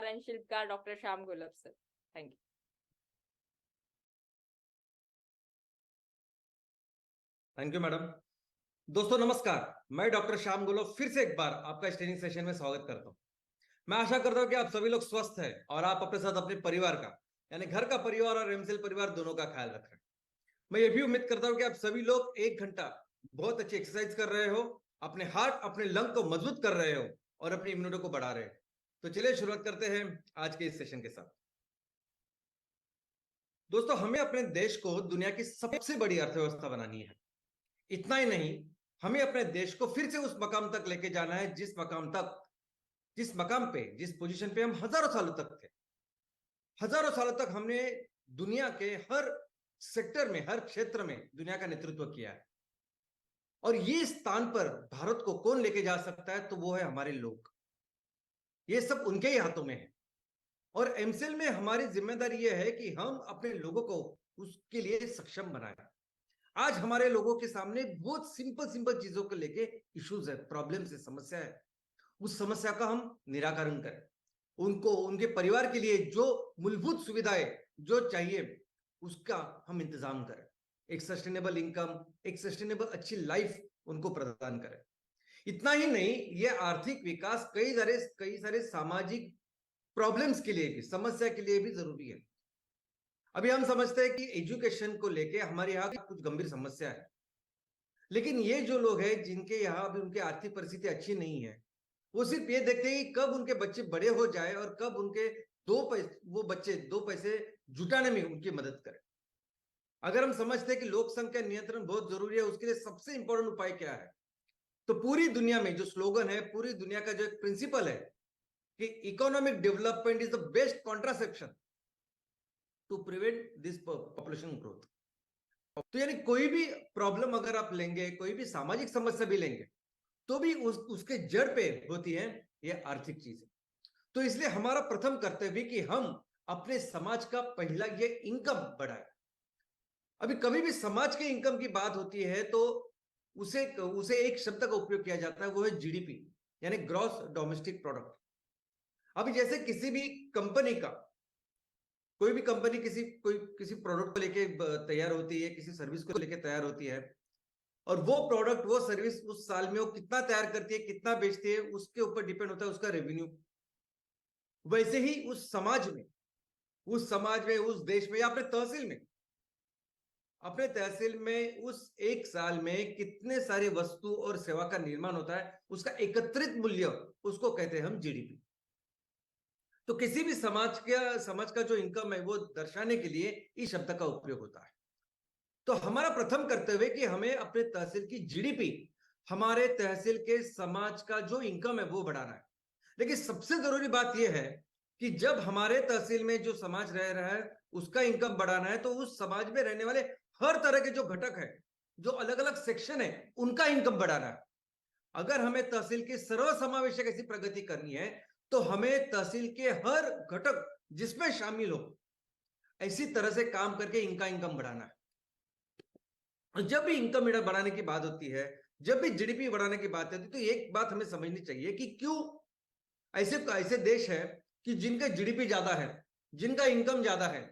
and शिल्पकार doctor Shyam gulab sir. Thank you. Thank you madam. दोस्तों नमस्कार, मैं डॉक्टर श्याम गुलाब फिर से एक बार आपका इस ट्रेनिंग सेशन में स्वागत करता हूं। मैं आशा करता हूं कि आप सभी लोग स्वस्थ हैं और आप अपने साथ अपने परिवार का यानी घर का परिवार और एमसेल परिवार दोनों का ख्याल रख रहे हैं। मैं ये भी उम्मीद करता हूं कि आप सभी लोग 1 घंटा बहुत अच्छी एक्सरसाइज कर रहे हो, अपने हार्ट अपने लंग को मजबूत कर रहे हो और अपनी इम्यूनिटी को बढ़ा रहे हो। तो चलिए शुरुआत करते हैं आज के इस सेशन के साथ। दोस्तों, हमें अपने देश को दुनिया की सबसे बड़ी अर्थव्यवस्था बनानी है। इतना ही नहीं, हमें अपने देश को फिर से उस मकाम तक लेके जाना है जिस मकाम पे जिस पोजीशन पे हम हजारों सालों तक थे। हजारों सालों तक हमने दुनिया के हर सेक्टर में, हर क्षेत्र में दुनिया का नेतृत्व किया है। और ये स्थान पर भारत को कौन लेके जा सकता है? तो वो है हमारे लोग। ये सब उनके ही हाथों में है। और एमसेल में हमारी जिम्मेदारी यह है कि हम अपने लोगों को उसके लिए सक्षम बनाएं। आज हमारे लोगों के सामने बहुत सिंपल सिंपल चीजों को लेके इश्यूज है, प्रॉब्लम्स है, समस्या है। उस समस्या का हम निराकरण करें। उनको, उनके परिवार के लिए जो मूलभूत सुविधाएं जो चाहिए उसका हम इंतजाम करें। एक सस्टेनेबल इनकम, एक सस्टेनेबल अच्छी लाइफ उनको प्रदान करें। इतना ही नहीं, ये आर्थिक विकास कई सारे सामाजिक प्रॉब्लम्स के लिए भी, समस्या के लिए भी जरूरी है। अभी हम समझते हैं कि एजुकेशन को लेके हमारे यहाँ कुछ गंभीर समस्या है, लेकिन ये जो लोग हैं जिनके यहाँ अभी उनकी आर्थिक परिस्थिति अच्छी नहीं है, वो सिर्फ ये देखते हैं कि कब उनके बच्चे बड़े हो जाए और कब उनके वो बच्चे 2 पैसे जुटाने में उनकी मदद करें। अगर हम समझते हैं कि लोक संख्या नियंत्रण बहुत जरूरी है, उसके लिए सबसे इंपॉर्टेंट उपाय क्या है? तो पूरी दुनिया में जो स्लोगन है, पूरी दुनिया का जो एक प्रिंसिपल है कि economic development is the best contraception to prevent this population growth. तो यानी कोई भी प्रॉब्लम अगर आप लेंगे, कोई भी सामाजिक समस्या भी लेंगे, तो भी उसके जड़ पे होती है ये आर्थिक चीजें। तो इसलिए हमारा प्रथम कर्तव्य कि हम अपने समाज का पहला ये इनकम बढ़ाए। अभी कभी भी समाज के इनकम की बात होती है तो उसे एक शब्द का उपयोग किया जाता है, वो है जीडीपी यानी ग्रॉस डोमेस्टिक प्रोडक्ट। अभी जैसे किसी भी कंपनी का, कोई भी कंपनी किसी प्रोडक्ट को लेके तैयार होती है, किसी सर्विस को लेके तैयार होती है, और वो प्रोडक्ट, वो सर्विस उस साल में वो कितना तैयार करती है, कितना बेचती है, उसके ऊपर डिपेंड होता है उसका रेवेन्यू। वैसे ही उस समाज में, उस देश में या अपने तहसील में उस एक साल में कितने सारे वस्तु और सेवा का निर्माण होता है, उसका एकत्रित मूल्य, उसको कहते हैं हम जीडीपी। तो किसी भी समाज का जो इनकम है वो दर्शाने के लिए इस शब्द का उपयोग होता है। तो हमारा प्रथम कर्तव्य है कि हमें अपने तहसील की जीडीपी, हमारे तहसील के समाज का जो इनकम है वो बढ़ाना है। लेकिन सबसे जरूरी बात यह है कि जब हमारे तहसील में जो समाज रह रहा है उसका इनकम बढ़ाना है, तो उस समाज में रहने वाले हर तरह के जो घटक है, जो अलग अलग सेक्शन है, उनका इनकम बढ़ाना है। अगर हमें तहसील की सर्वसमावेशक ऐसी प्रगति करनी है तो हमें तहसील के हर घटक जिसमें शामिल हो ऐसी तरह से काम करके इनका इनकम बढ़ाना है। जब भी इनकम बढ़ाने की बात होती है, जब भी जीडीपी बढ़ाने की बात होती है, तो एक बात हमें समझनी चाहिए कि क्यों ऐसे देश है कि जिनका जीडीपी ज्यादा है, जिनका इनकम ज्यादा है,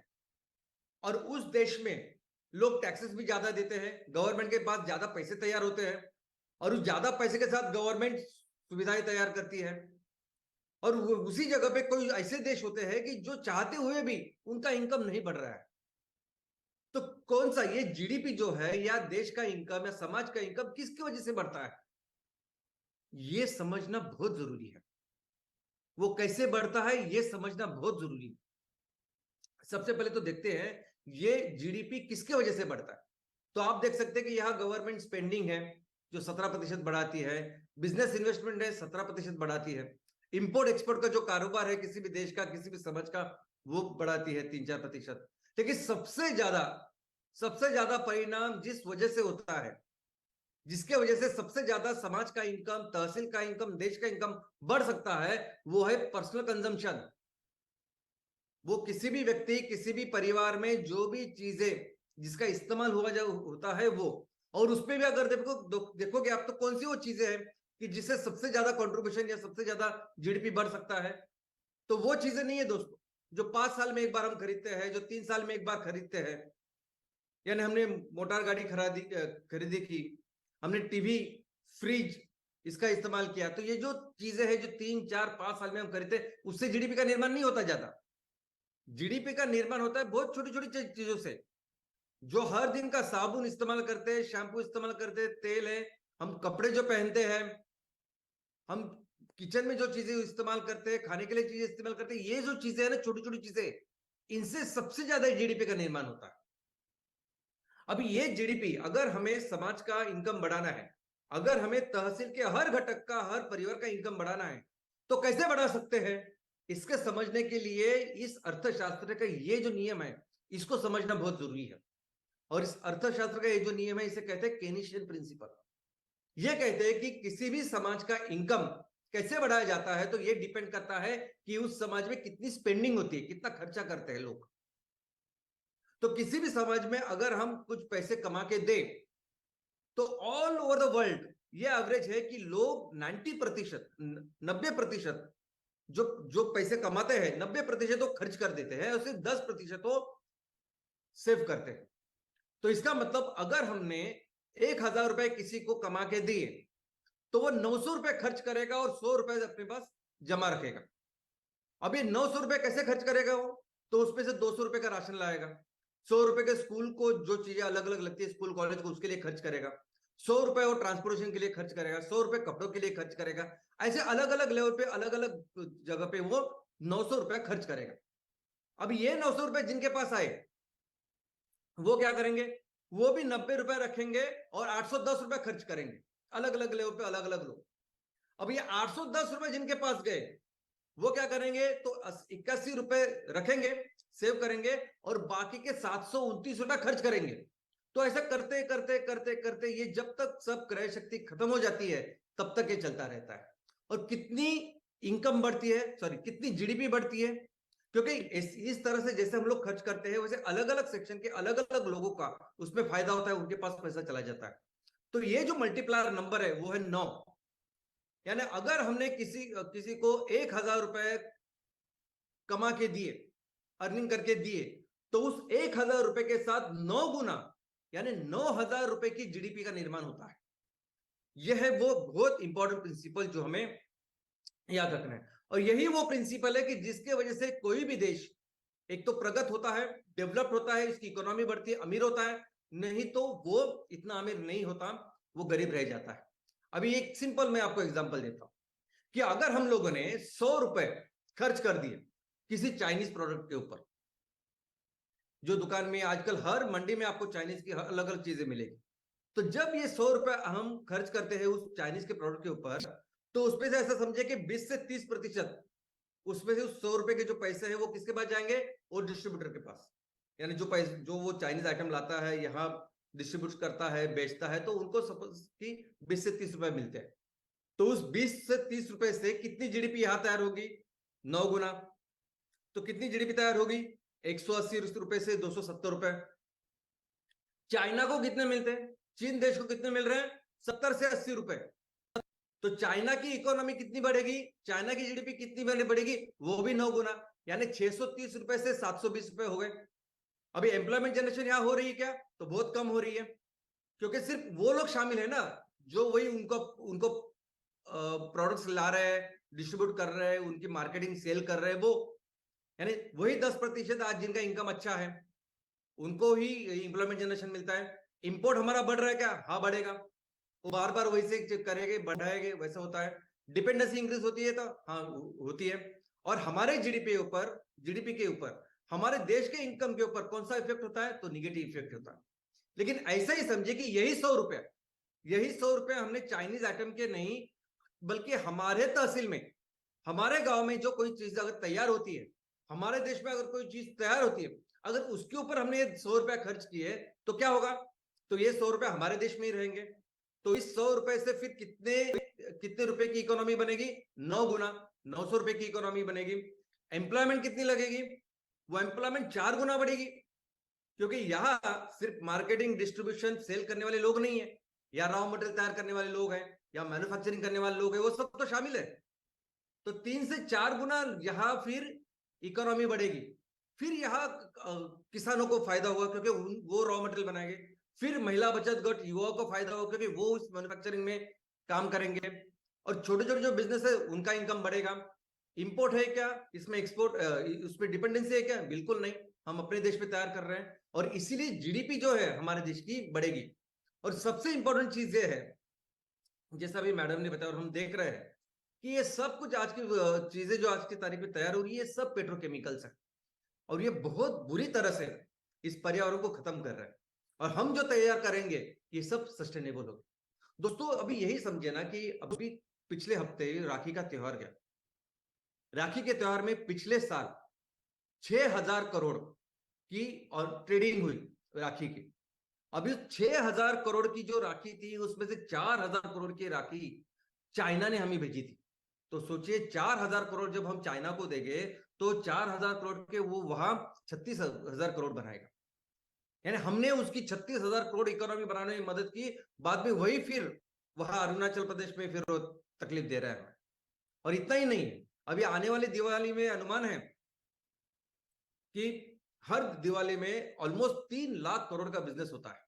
और उस देश में लोग टैक्सेस भी ज्यादा देते हैं, गवर्नमेंट के पास ज्यादा पैसे तैयार होते हैं, और उस ज्यादा पैसे के साथ गवर्नमेंट सुविधाएं तैयार करती है। और उसी जगह पे कोई ऐसे देश होते हैं कि जो चाहते हुए भी उनका इनकम नहीं बढ़ रहा है। तो कौन सा ये जीडीपी जो है या देश का इनकम या समाज का इनकम किसकी वजह से बढ़ता है, ये समझना बहुत जरूरी है। वो कैसे बढ़ता है ये समझना बहुत जरूरी है। सबसे पहले तो देखते हैं ये जीडीपी किसके वजह से बढ़ता है। तो आप देख सकते हैं कि यहाँ गवर्नमेंट स्पेंडिंग है जो 17% बढ़ाती है, बिजनेस इन्वेस्टमेंट है 17% बढ़ाती है, इंपोर्ट एक्सपोर्ट का जो कारोबार है किसी भी देश का, किसी भी समाज का, वो बढ़ाती है 3-4%। लेकिन सबसे ज्यादा परिणाम जिस वजह से होता है, जिसके वजह से सबसे ज्यादा समाज का इनकम, तहसील का इनकम, देश का इनकम बढ़ सकता है, वो है पर्सनल कंजम्पशन। वो किसी भी व्यक्ति, किसी भी परिवार में जो भी चीजें जिसका इस्तेमाल होता है वो, और उसमें भी अगर देखोगे आप तो कौन सी वो चीजें हैं कि जिससे सबसे ज्यादा कंट्रीब्यूशन या सबसे ज्यादा जीडीपी बढ़ सकता है, तो वो चीजें नहीं है दोस्तों जो 5 साल में एक बार हम खरीदते हैं, जो 3 साल में एक बार खरीदते हैं। यानी हमने मोटर गाड़ी खरीदी की, हमने टीवी, फ्रिज इसका इस्तेमाल किया, तो ये जो चीजें हैं जो 3 4 5 साल में हम खरीदते, उससे जीडीपी का निर्माण नहीं होता ज्यादा। जीडीपी का निर्माण होता है बहुत छोटी छोटी चीजों से, जो हर दिन का साबुन इस्तेमाल करते हैं, शैम्पू इस्तेमाल करते हैं, तेल है, हम कपड़े जो पहनते हैं, हम किचन में जो चीजें इस्तेमाल करते हैं, खाने के लिए चीजें इस्तेमाल करते हैं, ये जो चीजें है ना, छोटी छोटी चीजें, इनसे सबसे ज्यादा जीडीपी का निर्माण होता है। अभी ये जीडीपी अगर हमें समाज का इनकम बढ़ाना है, अगर हमें तहसील के हर घटक का, हर परिवार का इनकम बढ़ाना है, तो कैसे बढ़ा सकते हैं? इसके समझने के लिए इस अर्थशास्त्र का ये जो नियम है, इसको समझना बहुत जरूरी है। और इस अर्थशास्त्र का ये जो नियम है, इसे कहते हैं केनीशियन प्रिंसिपल। ये कहते हैं कि किसी भी समाज का इनकम कैसे बढ़ाया जाता है, तो ये डिपेंड करता है कि उस समाज में कितनी स्पेंडिंग होती है, कितना खर्चा करते हैं लोग। तो किसी भी समाज में अगर हम कुछ पैसे कमा के दें, तो ऑल ओवर द वर्ल्ड ये एवरेज है कि लोग 90%, 90% जो जो पैसे कमाते हैं, 90% वो खर्च कर देते हैं और सिर्फ 10% वो सेव करते हैं। तो इसका मतलब अगर हमने 1,000 रुपए किसी को कमा के दिए, तो वो 900 रुपए खर्च करेगा और 100 रुपए अपने पास जमा रखेगा। अब ये 900 रुपए कैसे खर्च करेगा वो? तो उसमें से 200 रुपए का राशन लाएगा, 100 रुपए के स्कूल को जो चीजें अलग अलग लगती है स्कूल कॉलेज को, उसके लिए खर्च करेगा, 100 रुपए वो ट्रांसपोर्टेशन के लिए खर्च करेगा, 100 रुपए कपड़ों के लिए खर्च करेगा। ऐसे अलग अलग लेवल पे, अलग अलग जगह पे वो 900 रुपए खर्च करेगा। अब ये 900 रुपए जिनके पास आए, वो क्या करेंगे? वो भी 90 रुपए रखेंगे और 810 रुपए खर्च करेंगे, अलग अलग लेवल पे अलग अलग लोग। अब ये 810 रुपए जिनके पास गए, वो क्या करेंगे? तो 81 रुपए रखेंगे, सेव करेंगे और बाकी के 729 रुपए खर्च करेंगे। तो ऐसा करते करते करते करते ये जब तक सब क्रय शक्ति खत्म हो जाती है, तब तक ये चलता रहता है। और कितनी इनकम बढ़ती है, सॉरी कितनी जीडीपी बढ़ती है, क्योंकि इस तरह से जैसे हम लोग खर्च करते हैं, वैसे अलग अलग सेक्शन के अलग अलग लोगों का उसमें फायदा होता है, उनके पास पैसा चला जाता है। तो ये जो मल्टीप्लायर नंबर है वो है 9। यानी अगर हमने किसी को 1,000 रुपए कमा के दिए, अर्निंग करके दिए, तो उस 1,000 रुपए के साथ 9 गुना यानी 9,000 रुपए की जीडीपी का निर्माण होता है। यह है वो बहुत इंपॉर्टेंट प्रिंसिपल जो हमें याद रखना है। और यही वो प्रिंसिपल है कि जिसके वजह से कोई भी देश एक तो प्रगत होता है, डेवलप्ड होता है, इसकी इकोनॉमी बढ़ती है, अमीर होता है, नहीं तो वो इतना अमीर नहीं होता, वो गरीब रह जाता है। अभी एक सिंपल मैं आपको एग्जांपल देता हूं कि अगर हम लोगों ने 100 रुपए खर्च कर दिए किसी चाइनीज प्रोडक्ट के ऊपर, जो दुकान में आजकल हर मंडी में आपको चाइनीज की अलग अलग चीजें मिलेगी, तो जब ये 100 रुपए हम खर्च करते हैं उस चाइनीज के प्रोडक्ट के ऊपर, तो उसमें से ऐसा समझे कि 20 से 30% उसमें से उस 100 रुपए के जो पैसे हैं वो किसके पास जाएंगे? वो डिस्ट्रीब्यूटर के पास। यानी जो पैसे जो वो चाइनीज आइटम लाता है, यहाँ डिस्ट्रीब्यूट करता है, बेचता है, तो उनको सपोज कि 20 से 30 रुपए मिलते हैं। तो उस 20 से 30 रुपए से कितनी जीडीपी यहां तैयार होगी? 9 गुना। तो कितनी जीडीपी तैयार होगी? 180 रुपए से 270 रुपए। चाइना को कितने मिलते हैं? चीन देश को कितने मिल रहे हैं? 70 से 80 रुपए। तो चाइना की इकोनॉमी कितनी बढ़ेगी? चाइना की जीडीपी कितनी बढ़ेगी? वो भी 9 गुना, यानी 630 रुपए से 720 रुपए हो गए। अभी एम्प्लॉयमेंट जनरेशन यहां हो रही है क्या? तो बहुत कम हो रही है, क्योंकि सिर्फ वो लोग शामिल है ना जो वही उनको उनको प्रोडक्ट्स ला रहे हैं, डिस्ट्रीब्यूट कर रहे हैं, उनकी मार्केटिंग सेल कर रहे हैं, वो यानी वही 10% आज जिनका इनकम अच्छा है, उनको ही एम्प्लॉयमेंट जनरेशन मिलता है। इंपोर्ट हमारा बढ़ रहा है क्या? हाँ बढ़ेगा, वो बार बार वैसे करेंगे, बढ़ाएंगे, वैसा होता है। डिपेंडेंसी इंक्रीज होती है, तो हाँ होती है। और हमारे जीडीपी के ऊपर, हमारे देश के इनकम के ऊपर कौन सा इफेक्ट होता है? तो निगेटिव इफेक्ट होता है। लेकिन ऐसा ही समझे कि यही 100 रुपए हमने चाइनीज आइटम के नहीं, बल्कि हमारे तहसील में, हमारे गांव में जो कोई चीज अगर तैयार होती है, हमारे देश में अगर कोई चीज तैयार होती है, अगर उसके ऊपर हमने 100 रुपया खर्च किए, तो क्या होगा? तो ये 100 रुपए हमारे देश में ही रहेंगे। तो इस 100 रुपए से फिर कितने रुपए की इकोनॉमी बनेगी? 9 गुना, 900 रुपए की इकोनॉमी बनेगी। एम्प्लॉयमेंट कितनी लगेगी? वो एम्प्लॉयमेंट 4 गुना बढ़ेगी, क्योंकि यहां सिर्फ मार्केटिंग, डिस्ट्रीब्यूशन, सेल करने वाले लोग नहीं है, या रॉ मटेरियल तैयार करने वाले लोग हैं, या मैन्युफैक्चरिंग करने वाले लोग हैं, वो सब तो शामिल है। तो 3 से 4 गुना यहाँ फिर इकोनॉमी बढ़ेगी, फिर यहाँ किसानों को फायदा होगा क्योंकि वो रॉ मटेरियल बनाएंगे, फिर महिला बचत गट युवाओं को फायदा होगा क्योंकि वो उस मैन्युफैक्चरिंग में काम करेंगे, और छोटे छोटे जो बिजनेस है उनका इनकम बढ़ेगा। इंपोर्ट है क्या इसमें, एक्सपोर्ट उसमें डिपेंडेंसी है क्या? बिल्कुल नहीं, हम अपने देश में तैयार कर रहे हैं, और इसीलिए जीडीपी जो है हमारे देश की बढ़ेगी। और सबसे इंपॉर्टेंट चीज ये है, जैसा अभी मैडम ने बताया और हम देख रहे हैं कि ये सब कुछ आज की चीजें जो आज की तारीख में तैयार हो रही है, ये सब पेट्रोकेमिकल्स है, और ये बहुत बुरी तरह से इस पर्यावरण को खत्म कर रहा है, और हम जो तैयार करेंगे ये सब सस्टेनेबल होगा। दोस्तों अभी यही समझे ना कि अभी पिछले हफ्ते राखी का त्योहार गया, राखी के त्योहार में पिछले साल 6,000 करोड़ की और ट्रेडिंग हुई राखी की। अभी 6,000 करोड़ की जो राखी थी उसमें से 4,000 करोड़ की राखी चाइना ने हमें भेजी थी। तो सोचिए 4,000 करोड़ जब हम चाइना को देंगे तो 4,000 करोड़ के वो वहां 36,000 करोड़ बनाएगा, यानी हमने उसकी 36,000 करोड़ इकोनॉमी बनाने में मदद की, बाद में वही फिर वहां अरुणाचल प्रदेश में फिर तकलीफ दे रहा है। और इतना ही नहीं, अभी आने वाली दिवाली में अनुमान है कि हर दिवाली में ऑलमोस्ट 3 लाख करोड़ का बिजनेस होता है,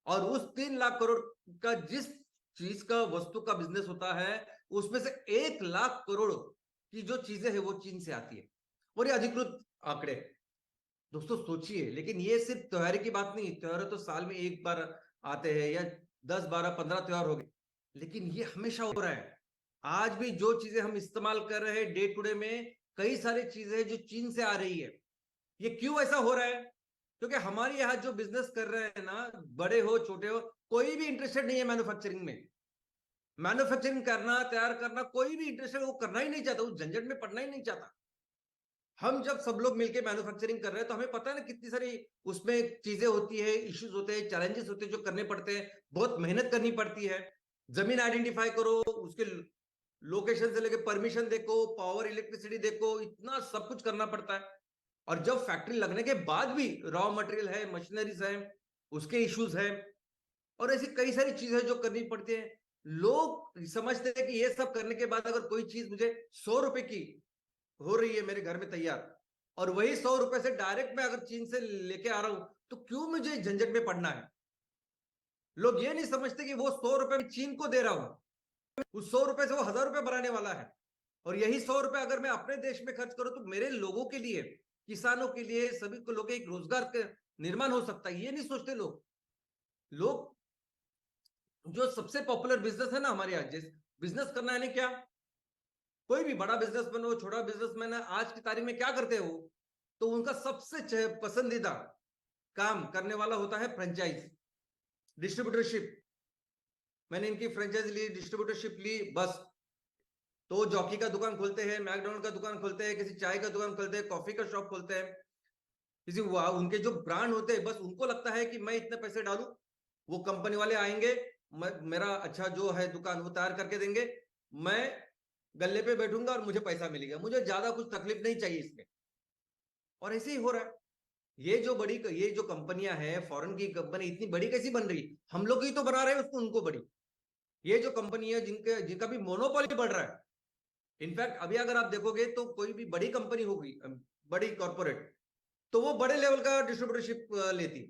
और उस 3 लाख करोड़ का जिस चीज का वस्तु का बिजनेस होता है उसमें से 1 लाख करोड़ की जो चीजें हैं वो चीन से आती है, और ये अधिकृत आंकड़े। दोस्तों सोचिए, लेकिन ये सिर्फ त्योहार की बात नहीं, त्योहार तो साल में एक बार आते हैं या 10, 12, 15 त्योहार हो गए, लेकिन ये हमेशा हो रहा है। आज भी जो चीजें हम इस्तेमाल कर रहे हैं डे टू डे में, कई सारी चीजें जो चीन से आ रही है। ये क्यों ऐसा हो रहा है? क्योंकि हमारे यहाँ जो बिजनेस कर रहे हैं ना, बड़े हो छोटे हो, कोई भी इंटरेस्टेड नहीं है मैन्युफैक्चरिंग में। मैन्युफैक्चरिंग करना, तैयार करना, कोई भी इंटरेस्टेड वो करना ही नहीं चाहता, उस झंझट में पड़ना ही नहीं चाहता। हम जब सब लोग मिलकर मैन्युफैक्चरिंग कर रहे हैं तो हमें पता है ना कितनी सारी उसमें चीजें होती है, इश्यूज होते हैं, चैलेंजेस होते हैं जो करने पड़ते हैं, बहुत मेहनत करनी पड़ती है। जमीन आइडेंटिफाई करो, उसके लोकेशन से लेकर परमिशन देखो, पावर इलेक्ट्रिसिटी देखो, इतना सब कुछ करना पड़ता है। और जब फैक्ट्री लगने के बाद भी रॉ मटेरियल है, मशीनरीज है, उसके इश्यूज है, और ऐसी कई सारी चीजें जो करनी पड़ती है। लोग समझते हैं कि ये सब करने के बाद अगर कोई चीज मुझे 100 रुपए की हो रही है मेरे घर में तैयार, और वही 100 रुपए से डायरेक्ट मैं अगर चीन से लेके आ रहा हूं, तो क्यों मुझे झंझट में पड़ना है? लोग ये नहीं समझते कि वो 100 रुपए में चीन को दे रहा हूं, उस 100 रुपए से वो 1,000 रुपए बनाने वाला है, और यही 100 रुपए अगर मैं अपने देश में खर्च करूं तो मेरे लोगों के लिए, किसानों के लिए, सभी को लोग एक रोजगार का निर्माण हो सकता है। ये नहीं सोचते लोग। लोग जो सबसे पॉपुलर बिजनेस है ना हमारे यहाँ, जिस बिजनेस करना है ना, क्या कोई भी बड़ा बिजनेसमैन हो, छोटा बिजनेसमैन है, आज की तारीख में क्या करते हो? तो उनका सबसे पसंदीदा काम करने वाला होता है फ्रेंचाइज, डिस्ट्रीब्यूटरशिप। मैंने इनकी फ्रेंचाइज ली, डिस्ट्रीब्यूटरशिप ली, बस तो जॉकी का दुकान खोलते हैं, मैकडोनल्ड का दुकान खोलते हैं, किसी चाय का दुकान खोलते हैं, कॉफी का शॉप खोलते हैं, किसी उनके जो ब्रांड होते हैं, बस उनको लगता है कि मैं इतने पैसे डालूं, वो कंपनी वाले आएंगे, मेरा अच्छा जो है दुकान वो तैयार करके देंगे, मैं गल्ले पे बैठूंगा और मुझे पैसा मिलेगा, मुझे ज्यादा कुछ तकलीफ नहीं चाहिए इसमें। और ऐसे ही हो रहा है। ये जो कंपनियां हैं, फॉरेन की कंपनी इतनी बड़ी कैसी बन रही? हम लोग ही तो बना रहे हैं उसको, उनको बड़ी। ये जो कंपनी है जिनका भी मोनोपोली बढ़ रहा है, इनफैक्ट अभी अगर आप देखोगे तो कोई भी बड़ी कंपनी होगी, बड़ी कॉर्पोरेट, तो वो बड़े लेवल का डिस्ट्रीब्यूटरशिप लेती।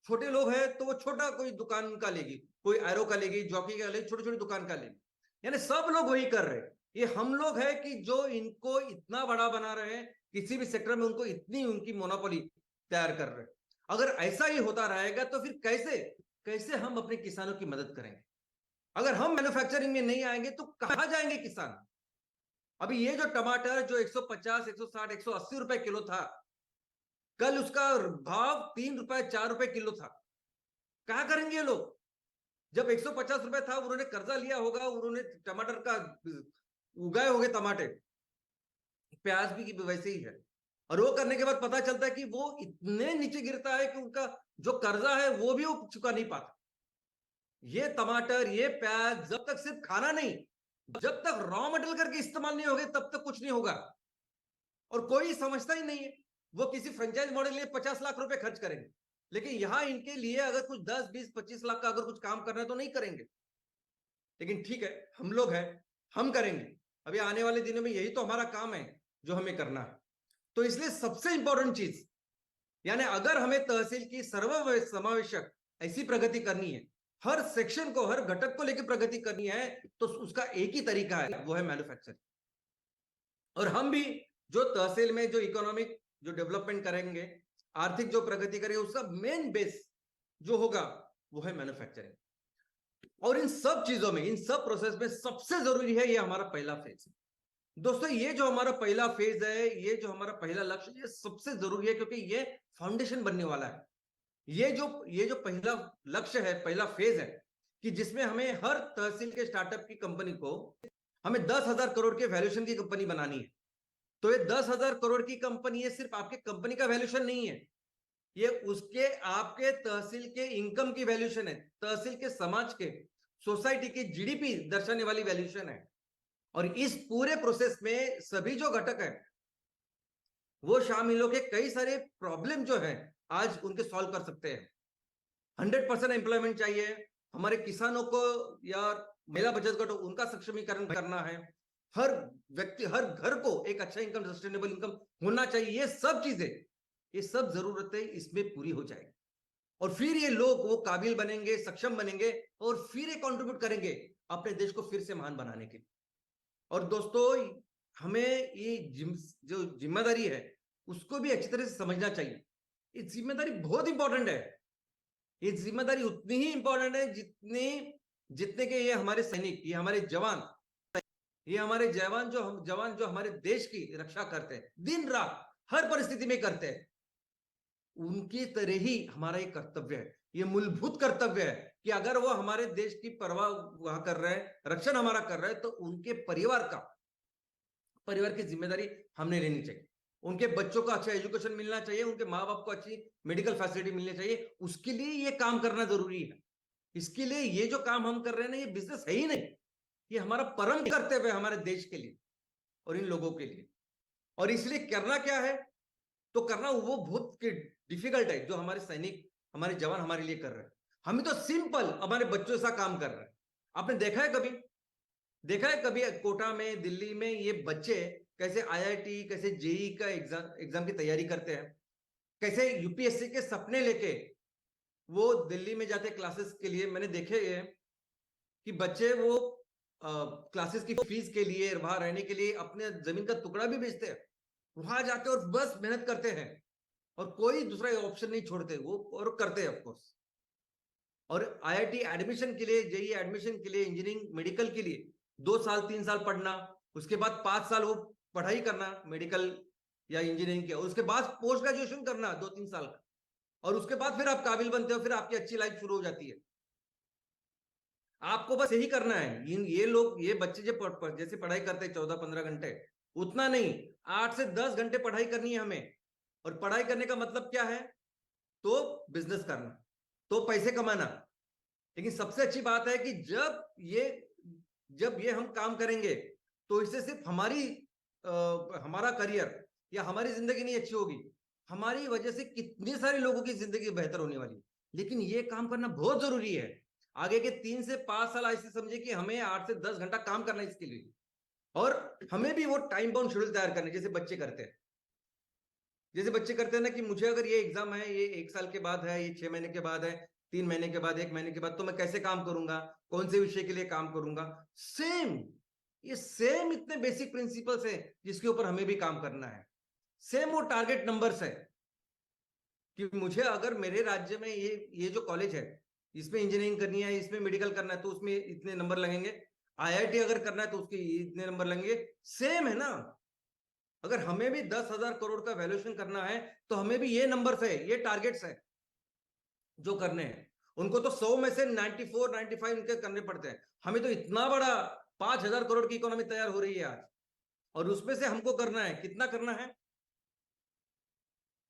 छोटे लोग हैं तो वो छोटा कोई दुकान का लेगी, कोई एरो का लेगी, जॉकी का लेगी, छोटी छोटी दुकान का लेगी, यानी सब लोग वही कर रहे हैं। ये हम लोग हैं कि जो इनको इतना बड़ा बना रहे हैं, किसी भी सेक्टर में उनको इतनी उनकी मोनोपोली तैयार कर रहे हैं। अगर ऐसा ही होता रहेगा तो फिर कैसे कैसे हम अपने किसानों की मदद करेंगे? अगर हम मैन्युफैक्चरिंग में नहीं आएंगे तो कहां जाएंगे किसान? अभी ये जो टमाटर जो 150, 160, 180 रुपए किलो था, कल उसका भाव 3 रुपए, 4 रुपए किलो था। क्या करेंगे ये लोग? जब 150 रुपए था उन्होंने कर्जा लिया होगा, उन्होंने टमाटर का उगाए होंगे टमाटे, प्याज भी वैसे ही है, और वो करने के बाद पता चलता है कि वो इतने नीचे गिरता है कि उनका जो कर्जा है वो भी वो चुका नहीं पाता। ये टमाटर, ये प्याज जब तक सिर्फ खाना नहीं, जब तक रॉ मटेरियल करके इस्तेमाल नहीं होगा तब तक कुछ नहीं होगा। और कोई समझता ही नहीं है। वो किसी फ्रेंचाइज मॉडल लिए 50 लाख रुपए खर्च करेंगे, लेकिन यहां इनके लिए अगर कुछ 10, 20, 25 लाख का अगर कुछ काम करना है तो नहीं करेंगे। लेकिन ठीक है, हम लोग हैं, हम करेंगे। अभी आने वाले दिनों में यही तो हमारा काम है जो हमें करना है। तो इसलिए सबसे इंपॉर्टेंट चीज, यानी अगर हमें तहसील की सर्व समावेशक ऐसी प्रगति करनी है, हर सेक्शन को, हर घटक को लेकर प्रगति करनी है, तो उसका एक ही तरीका है, वो है मैन्युफैक्चरिंग। और हम भी जो तहसील में जो इकोनॉमिक जो डेवलपमेंट करेंगे, आर्थिक जो प्रगति करेंगे, उसका मेन बेस जो होगा वो है मैन्युफैक्चरिंग। और इन सब चीजों में, इन सब प्रोसेस में सबसे जरूरी है ये हमारा पहला फेज। दोस्तों, ये जो हमारा पहला फेज है, ये जो हमारा पहला लक्ष्य, ये सबसे जरूरी है, क्योंकि ये फाउंडेशन बनने वाला है। ये जो पहला लक्ष्य है, पहला फेज है, कि जिसमें हमें हर तहसील के स्टार्टअप की कंपनी को हमें 10,000 करोड़ के वैल्यूएशन की कंपनी बनानी है। तो ये 10,000 करोड़ की कंपनी, ये सिर्फ आपके कंपनी का वैल्यूएशन नहीं है, ये उसके आपके तहसील के इनकम की वैल्यूएशन है, तहसील के समाज के, सोसाइटी की जीडीपी दर्शाने वाली वैल्यूएशन है। और इस पूरे प्रोसेस में सभी जो घटक है वो शामिल होकर कई सारे प्रॉब्लम जो है आज उनके सॉल्व कर सकते हैं। 100% एम्प्लॉयमेंट चाहिए, हमारे किसानों को या महिला बचत गठों उनका सक्षमीकरण करना है, हर व्यक्ति, हर घर को एक अच्छा इनकम, सस्टेनेबल इनकम होना चाहिए। ये सब चीजें, ये सब जरूरतें इसमें पूरी हो जाएगी, और फिर ये लोग वो काबिल बनेंगे, सक्षम बनेंगे, और फिर ये कंट्रीब्यूट करेंगे अपने देश को फिर से महान बनाने के लिए। और दोस्तों, हमें ये जो जिम्मेदारी है उसको भी अच्छी तरह से समझना चाहिए। ये जिम्मेदारी बहुत इंपॉर्टेंट है। ये जिम्मेदारी उतनी ही इंपॉर्टेंट है जितने के ये हमारे सैनिक, ये हमारे जवान, ये हमारे जवान जो हमारे देश की रक्षा करते हैं, दिन रात हर परिस्थिति में करते हैं, उनकी तरह ही हमारा एक कर्तव्य है, ये मूलभूत कर्तव्य है कि अगर वो हमारे देश की परवाह वहां कर रहे हैं, रक्षण हमारा कर रहे हैं, तो उनके परिवार की जिम्मेदारी हमने लेनी चाहिए। उनके बच्चों को अच्छा एजुकेशन मिलना चाहिए, उनके माँ बाप को अच्छी मेडिकल फैसिलिटी मिलनी चाहिए, उसके लिए ये काम करना जरूरी है। इसके लिए ये जो काम हम कर रहे हैं ना, ये बिजनेस है ही नहीं, ये हमारा परम कर्तव्य है हमारे देश के लिए और इन लोगों के लिए। और इसलिए करना क्या है, तो करना वो बहुत डिफिकल्ट है जो हमारे सैनिक, हमारे जवान हमारे लिए कर रहे हैं। हम तो सिंपल हमारे बच्चों सा काम कर रहे हैं। आपने देखा है कभी कोटा में, दिल्ली में ये बच्चे कैसे आईआईटी, कैसे जेई का एग्जाम की तैयारी करते हैं, कैसे यूपीएससी के सपने लेके वो दिल्ली में जाते क्लासेस के लिए। मैंने देखे हैं कि बच्चे वो क्लासेस की फीस के लिए, वहां रहने के लिए अपने जमीन का टुकड़ा भी बेचते हैं, वहां जाते और बस मेहनत करते हैं और कोई दूसरा ऑप्शन नहीं छोड़ते वो, और करते हैं ऑफकोर्स। और आईआईटी एडमिशन के लिए, जेई एडमिशन के लिए, इंजीनियरिंग, मेडिकल के लिए 2 साल 3 साल पढ़ना, उसके बाद 5 साल वो पढ़ाई करना मेडिकल या इंजीनियरिंग के, उसके बाद पोस्ट ग्रेजुएशन करना 2-3 साल का, और उसके बाद फिर आप काबिल बनते हो, फिर आपकी अच्छी लाइफ शुरू हो जाती है। आपको बस यही करना है। ये लोग, ये बच्चे जो जैसे पढ़ाई करते हैं 14-15 घंटे, उतना नहीं, 8 से 10 घंटे पढ़ाई करनी है हमें। और पढ़ाई करने का मतलब क्या है, तो बिजनेस करना, तो पैसे कमाना। लेकिन सबसे अच्छी बात है कि जब ये हम काम करेंगे, तो इससे सिर्फ हमारा करियर या हमारी जिंदगी नहीं अच्छी होगी, हमारी वजह से कितने सारे लोगों की जिंदगी बेहतर होने वाली है। लेकिन ये काम करना बहुत जरूरी है। आगे के 3 से 5 साल ऐसे समझे कि हमें 8 से 10 घंटा काम करना है इसके लिए, और हमें भी वो टाइम बाउंड शेड्यूल तैयार करने, जैसे बच्चे करते हैं ना, कि मुझे अगर ये एग्जाम है, ये 1 साल के बाद है, ये 6 महीने के बाद है, 3 महीने के बाद, 1 महीने के बाद, तो मैं कैसे काम करूंगा, कौन से विषय के लिए काम करूंगा। ये सेम इतने बेसिक प्रिंसिपल्स है जिसके ऊपर हमें भी काम करना है। सेम वो टारगेट नंबर्स है कि मुझे अगर मेरे राज्य में ये जो कॉलेज है, इसमें इंजीनियरिंग करनी है, इसमें मेडिकल करना है, तो उसमें इतने नंबर लगेंगे। आईआईटी अगर करना है तो उसके इतने नंबर लगेंगे। सेम है ना। अगर हमें भी 10,000 करोड़ का वैल्यूएशन करना है, तो हमें भी ये नंबर्स है, ये टारगेट्स है जो करने हैं। उनको तो 100 में से 94, 95 उनके करने पड़ते हैं। हमें तो इतना बड़ा 5,000 करोड़ की इकोनॉमी तैयार हो रही है आज, और उसमें से हमको करना है, कितना करना है,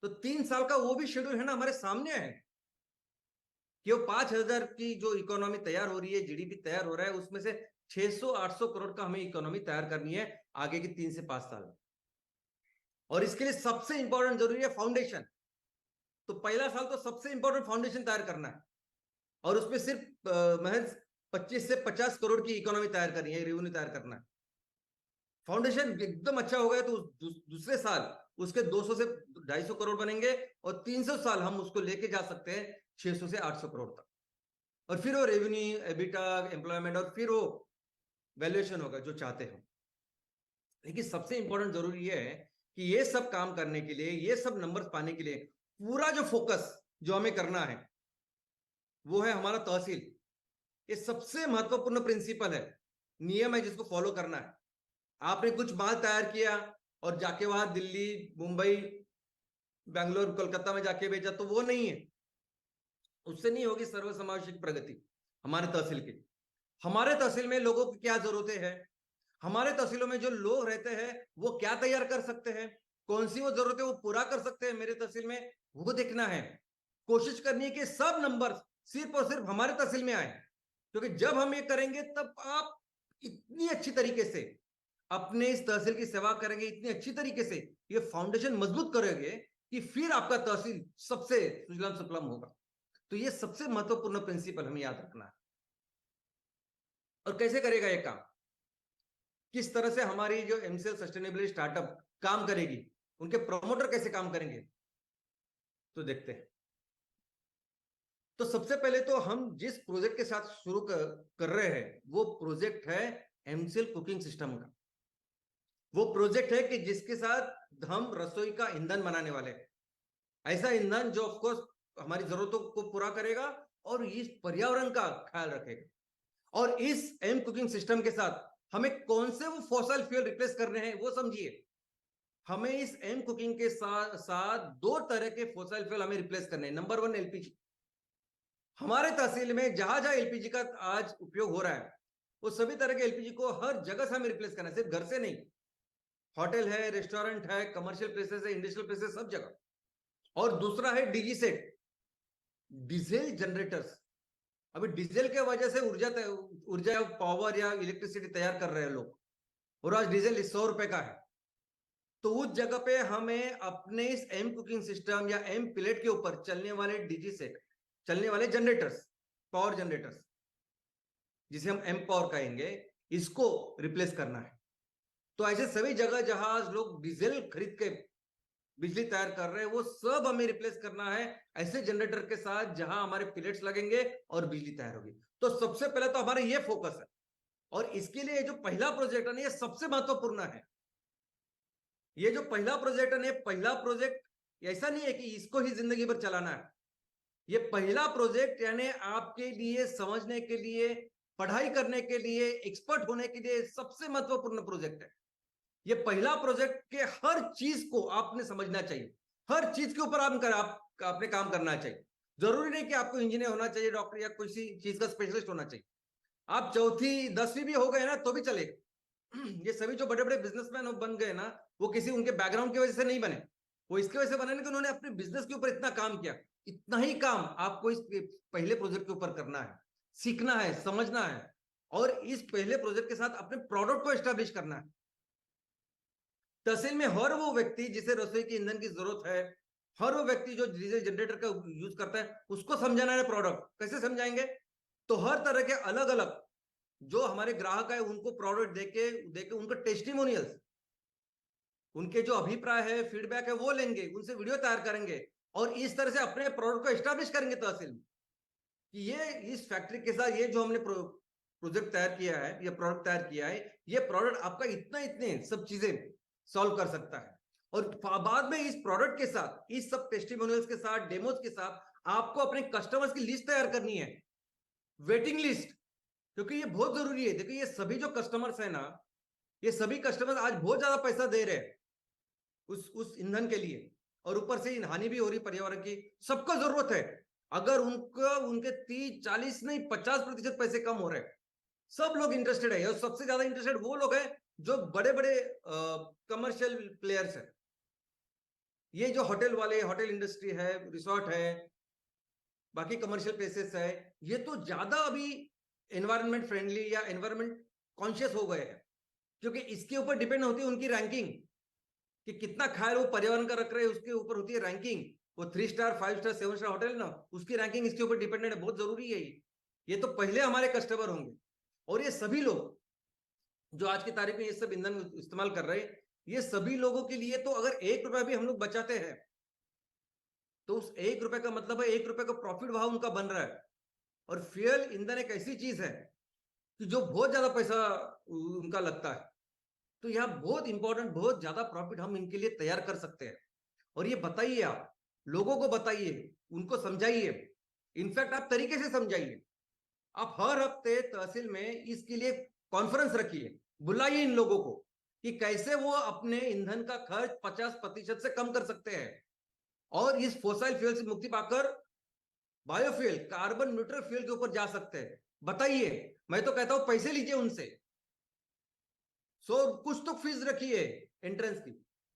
तो 3 साल का वो भी शेड्यूल है ना, हमारे सामने है कि वो 5,000 की जो इकोनॉमी तैयार हो रही है, जीडीपी तैयार हो रहा है, उसमें से 600-800 करोड़ का हमें इकोनॉमी तैयार करनी है आगे के 3 से 5 साल। और इसके लिए सबसे इंपॉर्टेंट जरूरी है फाउंडेशन। तो पहला साल तो सबसे इंपॉर्टेंट फाउंडेशन तैयार करना है, और उसमें सिर्फ महज 25 से 50 करोड़ की इकोनॉमी तैयार करनी है, रेवेन्यू तैयार करना है। फाउंडेशन एकदम अच्छा हो गया तो दूसरे साल उसके 200 से 250 करोड़ बनेंगे और 300 साल हम उसको लेके जा सकते हैं 600 से 800 करोड़ तक। और फिर वो रेवेन्यू, एबिटा, एम्प्लॉयमेंट और फिर वो वैल्यूएशन होगा जो चाहते हो। लेकिन सबसे इंपॉर्टेंट जरूरी ये है कि ये सब काम करने के लिए, ये सब नंबर्स पाने के लिए पूरा जो फोकस जो हमें करना है वो है हमारा तहसील। ये सबसे महत्वपूर्ण प्रिंसिपल है, नियम है जिसको फॉलो करना है। आपने कुछ माल तैयार किया और जाके वहां दिल्ली, मुंबई, बेंगलोर, कोलकाता में जाके बेचा तो वो नहीं है, उससे नहीं होगी सर्वसमावेशक प्रगति। हमारे तहसील की, हमारे तहसील में लोगों की क्या जरूरतें हैं, हमारे तहसीलों में जो लोग रहते हैं वो क्या तैयार कर सकते हैं, कौन सी वो जरूरतें वो पूरा कर सकते हैं मेरे तहसील में, वो देखना है। कोशिश करनी है कि सब नंबर सिर्फ और सिर्फ हमारे तहसील में आए, क्योंकि जब हम ये करेंगे तब आप इतनी अच्छी तरीके से अपने इस तहसील की सेवा करेंगे, इतनी अच्छी तरीके से ये फाउंडेशन मजबूत करेंगे कि फिर आपका तहसील सबसे सुजलाम सुफलाम होगा। तो ये सबसे महत्वपूर्ण प्रिंसिपल हमें याद रखना है। और कैसे करेगा ये काम, किस तरह से हमारी जो एमसीएल सस्टेनेबिलिटी स्टार्टअप काम करेगी, उनके प्रमोटर कैसे काम करेंगे, तो देखते हैं। तो सबसे पहले तो हम जिस प्रोजेक्ट के साथ शुरू कर रहे हैं वो प्रोजेक्ट है एमसीएल कुकिंग सिस्टम का। वो प्रोजेक्ट है कि जिसके साथ हम रसोई का ईंधन बनाने वाले हैं, ऐसा ईंधन जो ऑफ कोर्स हमारी जरूरतों को पूरा करेगा और इस पर्यावरण का ख्याल रखेगा। और इस एम कुकिंग सिस्टम के साथ हमें कौन से वो फॉसिल फ्यूल रिप्लेस करने हैं वो समझिए। हमें इस एम कुकिंग के साथ दो तरह के फॉसिल फ्यूल हमें रिप्लेस करने हैं। Number 1 LPG. हमारे तहसील में जहां जहां एलपीजी का आज उपयोग हो रहा है वो सभी तरह के एलपीजी को हर जगह से हमें रिप्लेस करना है, सिर्फ घर से नहीं। होटल है, रेस्टोरेंट है, कमर्शियल प्लेसेस है, इंडस्ट्रियल प्लेसेस, सब जगह। और दूसरा है डीजी सेट, डीजल जनरेटर्स। अभी डीजल के वजह से ऊर्जा पावर या इलेक्ट्रिसिटी तैयार कर रहे हैं लोग, और आज डीजल 100 रुपए का है। तो उस जगह पे हमें अपने इस एम कुकिंग सिस्टम या एम प्लेट के ऊपर चलने वाले डीजी सेट, चलने वाले जनरेटर्स, पावर जनरेटर्स जिसे हम एम पावर कहेंगे, इसको रिप्लेस करना है। तो ऐसे सभी जगह जहां लोग डीजल खरीद के बिजली तैयार कर रहे हैं वो सब हमें रिप्लेस करना है ऐसे जनरेटर के साथ जहां हमारे प्लेट्स लगेंगे और बिजली तैयार होगी। तो सबसे पहले तो हमारा ये फोकस है, और इसके लिए जो पहला प्रोजेक्ट है ना ये सबसे महत्वपूर्ण है। ये जो पहला प्रोजेक्ट है, पहला प्रोजेक्ट ऐसा नहीं है कि इसको ही जिंदगी भर चलाना है। ये पहला प्रोजेक्ट यानी आपके लिए समझने के लिए, पढ़ाई करने के लिए, एक्सपर्ट होने के लिए सबसे महत्वपूर्ण प्रोजेक्ट है। ये पहला प्रोजेक्ट के हर चीज को आपने समझना चाहिए, हर चीज के ऊपर आपने काम करना चाहिए। जरूरी नहीं कि आपको इंजीनियर होना चाहिए, डॉक्टर या किसी चीज का स्पेशलिस्ट होना चाहिए। आप चौथी 10वीं भी हो गए ना तो भी चलेगा। ये सभी जो बड़े बड़े बिजनेसमैन बन गए ना वो किसी उनके बैकग्राउंड की वजह से नहीं बने, वो इसकी वजह से बने कि उन्होंने अपने बिजनेस के ऊपर इतना काम किया। इतना ही काम आपको इस पहले प्रोजेक्ट के ऊपर करना है, सीखना है, समझना है, और इस पहले प्रोजेक्ट के साथ अपने प्रोडक्ट को एस्टेब्लिश करना है। तहसील में हर वो व्यक्ति जिसे रसोई के ईंधन की जरूरत है, हर वो व्यक्ति जो डीजल जनरेटर का यूज करता है, उसको समझाना है प्रोडक्ट। कैसे समझाएंगे, तो हर तरह के अलग अलग जो हमारे ग्राहक है उनको प्रोडक्ट देके उनको टेस्टिमोनियल्स, उनके जो अभिप्राय है, फीडबैक है वो लेंगे, उनसे वीडियो तैयार करेंगे और इस तरह से अपने प्रोडक्ट को एस्टेब्लिश करेंगे तहसील में कि ये इस फैक्ट्री के साथ ये जो हमने प्रोजेक्ट तैयार किया है, ये प्रोडक्ट तैयार किया है, ये प्रोडक्ट आपका इतने सब चीजें सॉल्व कर सकता है। और बाद में इस प्रोडक्ट के साथ, इस सब टेस्टिमोनियल्स के साथ, डेमोस के साथ आपको अपने कस्टमर्स की लिस्ट तैयार करनी है, वेटिंग लिस्ट। क्योंकि ये बहुत जरूरी है। देखिए ये सभी जो कस्टमर्स है ना, ये सभी कस्टमर्स आज बहुत ज्यादा पैसा दे रहे हैं उस ईंधन के लिए, और ऊपर से हानि भी हो रही पर्यावरण की। सबको जरूरत है, अगर उनके 30-40 नहीं 50% पैसे कम हो रहे हैं, सब लोग इंटरेस्टेड है। और सबसे ज्यादा इंटरेस्टेड वो लोग हैं जो बड़े बड़े कमर्शियल प्लेयर्स हैं। ये जो होटल वाले, होटल इंडस्ट्री है, रिसोर्ट है, बाकी कमर्शियल प्लेसेस है, ये तो ज्यादा अभी एनवायरनमेंट फ्रेंडली या एनवायरनमेंट कॉन्शियस हो गए हैं, क्योंकि इसके ऊपर डिपेंड होती है उनकी रैंकिंग कि कितना ख्याल वो पर्यावरण का रख रहे हैं। उसके ऊपर होती है रैंकिंग, वो 3 स्टार 5 स्टार 7 स्टार होटल ना, उसकी रैंकिंग इसके ऊपर डिपेंडेंट है। बहुत जरूरी है ये तो पहले हमारे कस्टमर होंगे। और ये सभी लोग जो आज की तारीख में ये सब ईंधन इस्तेमाल कर रहे हैं, ये सभी लोगों के लिए तो अगर 1 रुपया भी हम लोग बचाते हैं तो उस 1 रुपए का मतलब है 1 रुपए का प्रॉफिट वहां उनका बन रहा है। और फ्यूल ईंधन एक ऐसी चीज है कि जो बहुत ज्यादा पैसा उनका लगता है। तो यहाँ बहुत इंपॉर्टेंट, बहुत ज्यादा प्रॉफिट हम इनके लिए तैयार कर सकते हैं। और ये बताइए, आप लोगों को बताइए, उनको समझाइए, इनफैक्ट आप तरीके से समझाइए। आप हर हफ्ते तहसील में इसके लिए कॉन्फ्रेंस रखिए, बुलाइए इन लोगों को कि कैसे वो अपने ईंधन का खर्च 50% से कम कर सकते हैं और इस फोसाइल फ्यूल से मुक्ति पाकर बायोफ्यूल, कार्बन न्यूट्रल फ्यूल के ऊपर जा सकते हैं। बताइए, मैं तो कहता हूं पैसे लीजिए उनसे, कुछ तो फीस रखिए एंट्रेंस की।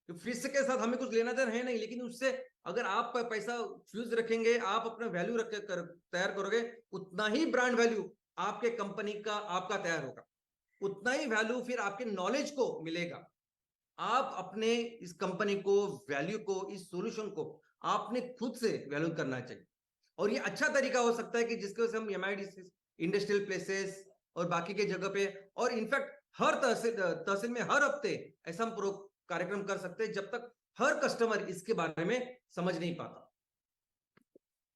फीस के साथ हमें कुछ लेना देना है नहीं, लेकिन उससे अगर आप पैसा फ्यूज रखेंगे, आप अपना वैल्यू रख तैयार करोगे, उतना ही ब्रांड वैल्यू आपके कंपनी का आपका तैयार होगा, उतना ही वैल्यू फिर आपके नॉलेज को मिलेगा। आप अपने इस कंपनी को, वैल्यू को, इस सॉल्यूशन को आपने खुद से वैल्यू करना चाहिए। और ये अच्छा तरीका हो सकता है कि जिसके वजह से हम एमआईडीसी, इंडस्ट्रियल प्लेसेस और बाकी के जगह पे, और इनफैक्ट हर तहसील में हर हफ्ते ऐसा हम कार्यक्रम कर सकते हैं जब तक हर कस्टमर इसके बारे में समझ नहीं पाता।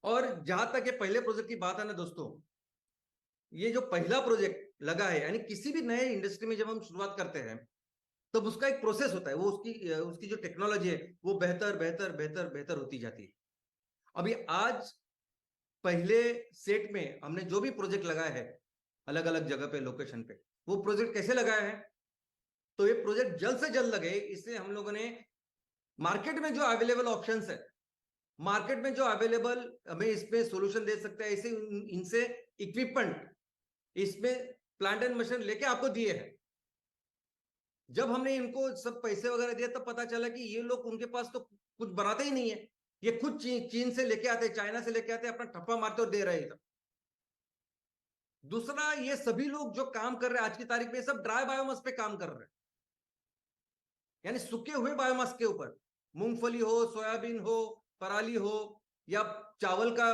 और जहां तक ये पहले प्रोजेक्ट की बात है ना दोस्तों, ये जो पहला प्रोजेक्ट लगा है, यानी किसी भी नए इंडस्ट्री में जब हम शुरुआत करते हैं तब उसका एक प्रोसेस होता है, वो उसकी जो टेक्नोलॉजी है वो बेहतर बेहतर बेहतर बेहतर होती जाती है। अभी आज पहले सेट में हमने जो भी प्रोजेक्ट लगाया है अलग अलग जगह पे, लोकेशन पे, वो प्रोजेक्ट कैसे लगाया है, तो ये प्रोजेक्ट जल्द से जल्द लगे इससे हम लोगों ने मार्केट में जो अवेलेबल ऑप्शंस है, मार्केट में जो अवेलेबल हमें इसमें सॉल्यूशन दे सकते हैं, ऐसे इनसे इक्विपमेंट, इसमें प्लांट एंड मशीन लेके आपको दिए हैं। जब हमने इनको सब पैसे वगैरह दिया तब पता चला कि ये लोग, उनके पास तो कुछ बनाते ही नहीं है, ये खुद चीन से लेके आते, चाइना से लेके आते, अपना ठप्पा मारते और दे रहे हैं। दूसरा, ये सभी लोग जो काम कर रहे हैं आज की तारीख में, सब ड्राई बायोमास पे काम कर रहे हैं, यानी सूखे हुए बायोमास के ऊपर, मूंगफली हो, सोयाबीन हो, पराली हो, या चावल का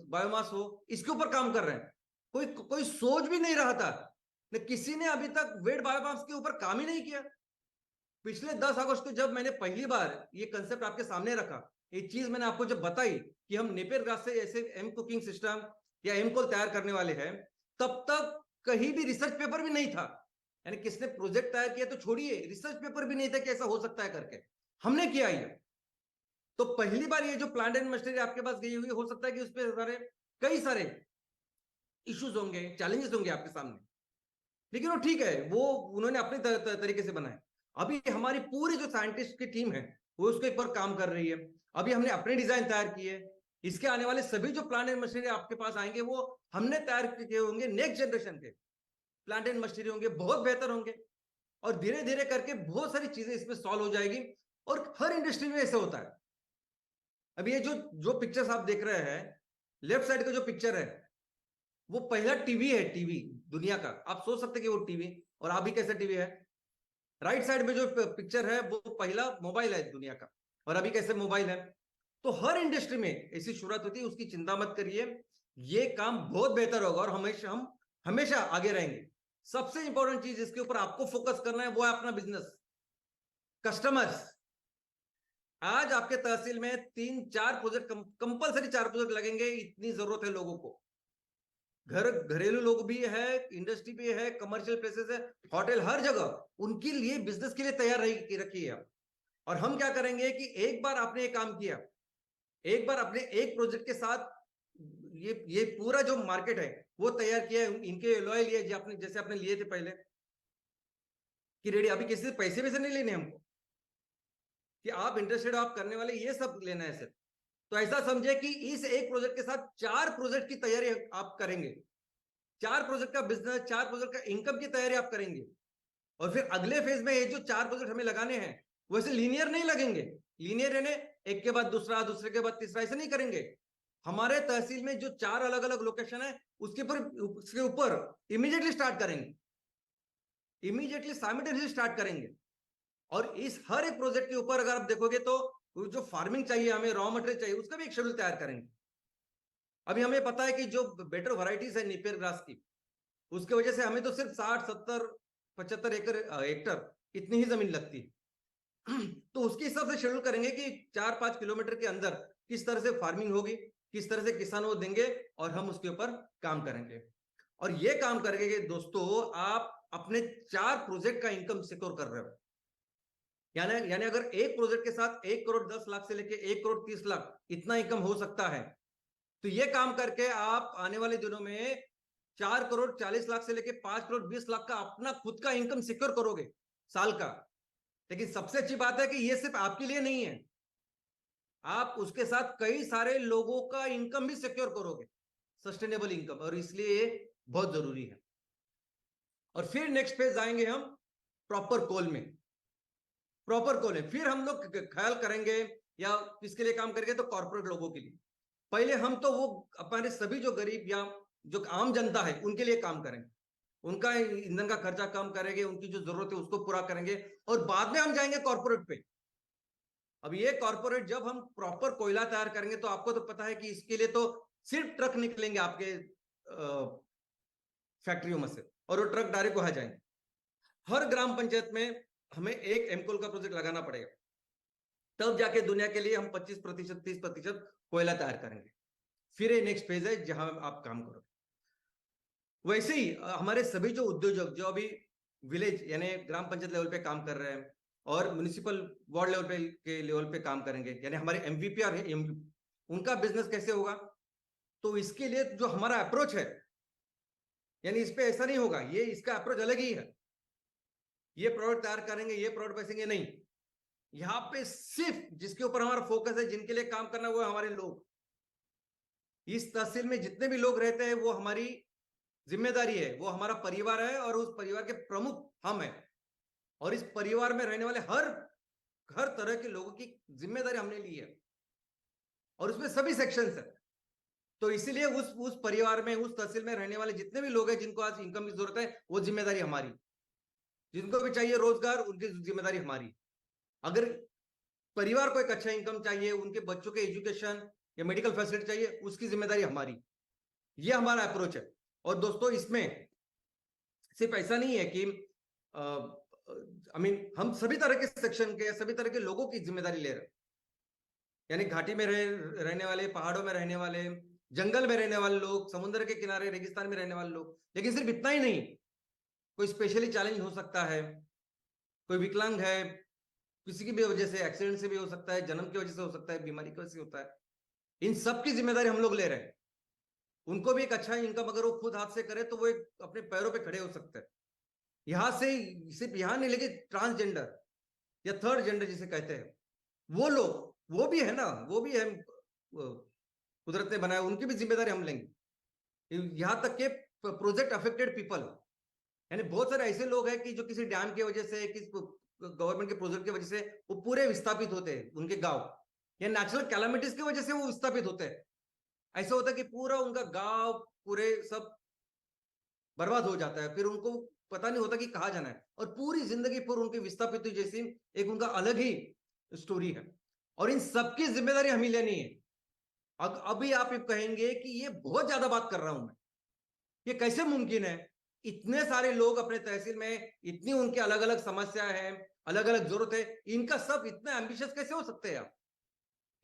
बायोमास हो, इसके ऊपर काम कर रहे हैं। कोई कोई सोच भी नहीं रहा था, किसी ने अभी तक वेट बायोमास के ऊपर काम ही नहीं किया। पिछले 10 अगस्त को जब मैंने पहली बार ये कंसेप्ट आपके सामने रखा, ये चीज मैंने आपको जब बताई कि हम नेपियर ग्रास से ऐसे एम कुकिंग सिस्टम या एम कोल तैयार करने वाले हैं, तब तक कहीं भी रिसर्च पेपर भी नहीं था, यानी किसने प्रोजेक्ट तैयार किया तो छोड़िए, रिसर्च पेपर भी नहीं था कि ऐसा हो सकता है करके, हमने किया ये। तो पहली बार ये जो प्लांट एंड मशीनरी आपके पास गई हुई, हो सकता है कि उसपे कई सारे इश्यूज होंगे, चैलेंजेस होंगे आपके सामने, लेकिन वो ठीक है, वो उन्होंने अपने तरीके से बनाए। अभी हमारी पूरी जो साइंटिस्ट की टीम है वो उसके ऊपर काम कर रही है। अभी हमने अपने डिजाइन तैयार किए, इसके आने वाले सभी जो प्लांट एंड मशीनरी आपके पास आएंगे वो हमने तैयार किए होंगे, नेक्स्ट जनरेशन के प्लांट एंड मशीनरी होंगे, बहुत बेहतर होंगे, और धीरे धीरे करके बहुत सारी चीजें इसमें सॉल्व हो जाएगी। और हर इंडस्ट्री में ऐसा होता है। अभी ये जो जो पिक्चर्स आप देख रहे हैं, लेफ्ट साइड का जो पिक्चर है वो पहला टीवी है, टीवी दुनिया का। आप सोच सकते कि वो टीवी, और अभी कैसा टीवी है। राइट साइड में जो पिक्चर है वो पहला मोबाइल है दुनिया का, और अभी कैसे मोबाइल है। तो हर इंडस्ट्री में ऐसी शुरुआत होती है, उसकी चिंता मत करिए, ये काम बहुत बेहतर होगा और हम हमेशा आगे रहेंगे। सबसे इंपॉर्टेंट चीज इसके ऊपर आपको फोकस करना है, वो है अपना बिजनेस, कस्टमर्स। आज आपके तहसील में 3-4 प्रोजेक्ट, कंपलसरी 4 प्रोजेक्ट लगेंगे, इतनी जरूरत है लोगों को। घरेलू लोग भी है, इंडस्ट्री भी है, कमर्शियल प्लेसेस है, होटल, हर जगह उनके लिए बिजनेस के लिए तैयार रखिए आप। और हम क्या करेंगे कि एक बार आपने ये काम किया, एक बार अपने एक प्रोजेक्ट के साथ ये पूरा जो मार्केट है वो तैयार किया है, इनके एलॉय लिए जैसे आपने लिए थे पहले कि रेडी, अभी किसी से पैसे वैसे नहीं लेने हमको कि आप इंटरेस्टेड, आप करने वाले, ये सब लेना है सिर्फ। तो ऐसा समझे कि इस एक प्रोजेक्ट के साथ 4 प्रोजेक्ट की तैयारी आप करेंगे, 4 प्रोजेक्ट का बिजनेस, 4 प्रोजेक्ट का इनकम की तैयारी आप करेंगे। और फिर अगले फेज में ये जो 4 प्रोजेक्ट हमें लगाने हैं वैसे लीनियर नहीं लगेंगे, लीनियर यानी एक के बाद दूसरा, दूसरे के बाद तीसरा, ऐसे नहीं करेंगे। हमारे तहसील में जो 4 अलग अलग लोकेशन है उसके ऊपर इमीडिएटली स्टार्ट करेंगे, इमीडिएटली साइमल्टेनियसली स्टार्ट करेंगे। और इस हर एक प्रोजेक्ट के ऊपर अगर आप देखोगे तो जो फार्मिंग चाहिए, हमें रॉ मटेरियल चाहिए, उसका भी एक शेड्यूल तैयार करेंगे। अभी हमें पता है कि जो बेटर वैरायटीज है नेपियर ग्रास की, उसके वजह से हमें तो सिर्फ 60-70 75 एकड़ हेक्टर इतनी ही जमीन लगती है। तो उसके हिसाब से शेड्यूल करेंगे कि 4-5 किलोमीटर के अंदर किस तरह से फार्मिंग होगी, किस तरह से किसान वो देंगे, और हम उसके ऊपर काम करेंगे। और ये काम करके दोस्तों आप अपने 4 प्रोजेक्ट का इनकम सिक्योर कर रहे हो। यानी अगर एक प्रोजेक्ट के साथ 1 करोड़ 10 लाख से लेके 1 करोड़ 30 लाख इतना इनकम हो सकता है, तो ये काम करके आप आने वाले दिनों में 4 करोड़ 40 लाख से लेके 5 करोड़ 20 लाख का अपना खुद का इनकम सिक्योर करोगे साल का। लेकिन सबसे अच्छी बात है कि ये सिर्फ आपके लिए नहीं है, आप उसके साथ कई सारे लोगों का इनकम भी सिक्योर करोगे, सस्टेनेबल इनकम, और इसलिए ये बहुत जरूरी है। और फिर नेक्स्ट फेज आएंगे हम प्रॉपर कोल में। प्रॉपर कोल है फिर हम लोग ख्याल करेंगे या किसके लिए काम करेंगे, तो कॉर्पोरेट लोगों के लिए। पहले हम तो वो हमारे सभी जो गरीब या जो आम जनता है उनके लिए काम करेंगे, उनका ईंधन का खर्चा कम करेंगे, उनकी जो जरूरत है उसको पूरा करेंगे, और बाद में हम जाएंगे कॉर्पोरेट पे। अब ये कॉर्पोरेट जब हम प्रॉपर कोयला तैयार करेंगे तो आपको तो पता है कि इसके लिए तो सिर्फ ट्रक निकलेंगे आपके फैक्ट्रियों में से, और वो ट्रक डायरेक्ट वहां जाएंगे। हर ग्राम पंचायत में हमें एक एमकोल का प्रोजेक्ट लगाना पड़ेगा, तब जाके दुनिया के लिए हम 25% 30% कोयला तैयार करेंगे। फिर ये नेक्स्ट फेज है जहां आप काम करोगे। वैसे ही हमारे सभी जो उद्योजक जो अभी विलेज यानी ग्राम पंचायत लेवल पे काम कर रहे हैं और म्युनिसिपल वार्ड लेवल पे के लेवल पे काम करेंगे, यानी हमारे एमवीपी और उनका बिजनेस कैसे होगा, तो इसके लिए जो हमारा अप्रोच है, यानी इस पे ऐसा नहीं होगा, ये इसका अप्रोच अलग ही है। ये प्रोडक्ट तैयार करेंगे, ये प्रोडक्ट बेचेंगे, नहीं। यहाँ पे सिर्फ जिसके ऊपर हमारा फोकस है, जिनके लिए काम करना, वो हमारे लोग। इस तहसील में जितने भी लोग रहते हैं वो हमारी जिम्मेदारी है, वो हमारा परिवार है, और उस परिवार के प्रमुख हम हैं। और इस परिवार में रहने वाले हर तरह के लोगों की जिम्मेदारी हमने ली है, और उसमें सभी सेक्शंस है। तो इसीलिए उस परिवार में, उस तहसील में रहने वाले जितने भी लोग हैं जिनको आज इनकम की जरूरत है, वो जिम्मेदारी हमारी। जिनको भी चाहिए रोजगार, उनकी जिम्मेदारी हमारी। अगर परिवार को एक अच्छा इनकम चाहिए, उनके बच्चों के एजुकेशन या मेडिकल फैसिलिटी चाहिए, उसकी जिम्मेदारी हमारी। ये हमारा अप्रोच है। और दोस्तों इसमें सिर्फ ऐसा नहीं है कि हम सभी तरह के सेक्शन के, सभी तरह के लोगों की जिम्मेदारी ले रहे हैं। यानी घाटी में रहने वाले, पहाड़ों में रहने वाले, जंगल में रहने वाले लोग, समुद्र के किनारे, रेगिस्तान में रहने वाले लोग। लेकिन सिर्फ इतना ही नहीं, कोई स्पेशली चैलेंज हो सकता है, कोई विकलांग है, किसी की भी वजह से, एक्सीडेंट से भी हो सकता है, जन्म की वजह से हो सकता है, बीमारी की वजह से होता है। इन सब की जिम्मेदारी हम लोग ले रहे हैं। उनको भी एक अच्छा इनकम अगर वो खुद हाथ से करे तो वो एक अपने पैरों पे खड़े हो सकते हैं। यहां से सिर्फ यहां नहीं, लेकिन ट्रांसजेंडर या थर्ड जेंडर जिसे कहते हैं, वो लोग, वो भी है ना, वो भी है, कुदरत ने बनाया, उनकी भी जिम्मेदारी हम लेंगे। यहां तक के प्रोजेक्ट अफेक्टेड पीपल, यानी बहुत सारे ऐसे लोग हैं कि जो किसी डैम की वजह से, किसी गवर्नमेंट के प्रोजेक्ट की वजह से वो पूरे विस्थापित होते हैं, उनके गांव या नेचुरल कैलामिटीज की वजह से वो विस्थापित होते हैं। ऐसा होता है कि पूरा उनका गांव, पूरे सब बर्बाद हो जाता है, फिर उनको पता नहीं होता कि कहाँ जाना है, और पूरी जिंदगी पर उनकी विस्थापित जैसी एक उनका अलग ही स्टोरी है। और इन सबकी जिम्मेदारी हमें लेनी है। अभी आप कहेंगे कि ये बहुत ज्यादा बात कर रहा हूं मैं, ये कैसे मुमकिन है? इतने सारे लोग अपने तहसील में, इतनी उनकी अलग अलग समस्याएं हैं, अलग अलग जरूरत है, इनका सब इतना एम्बिशियस कैसे हो सकते हैं आप?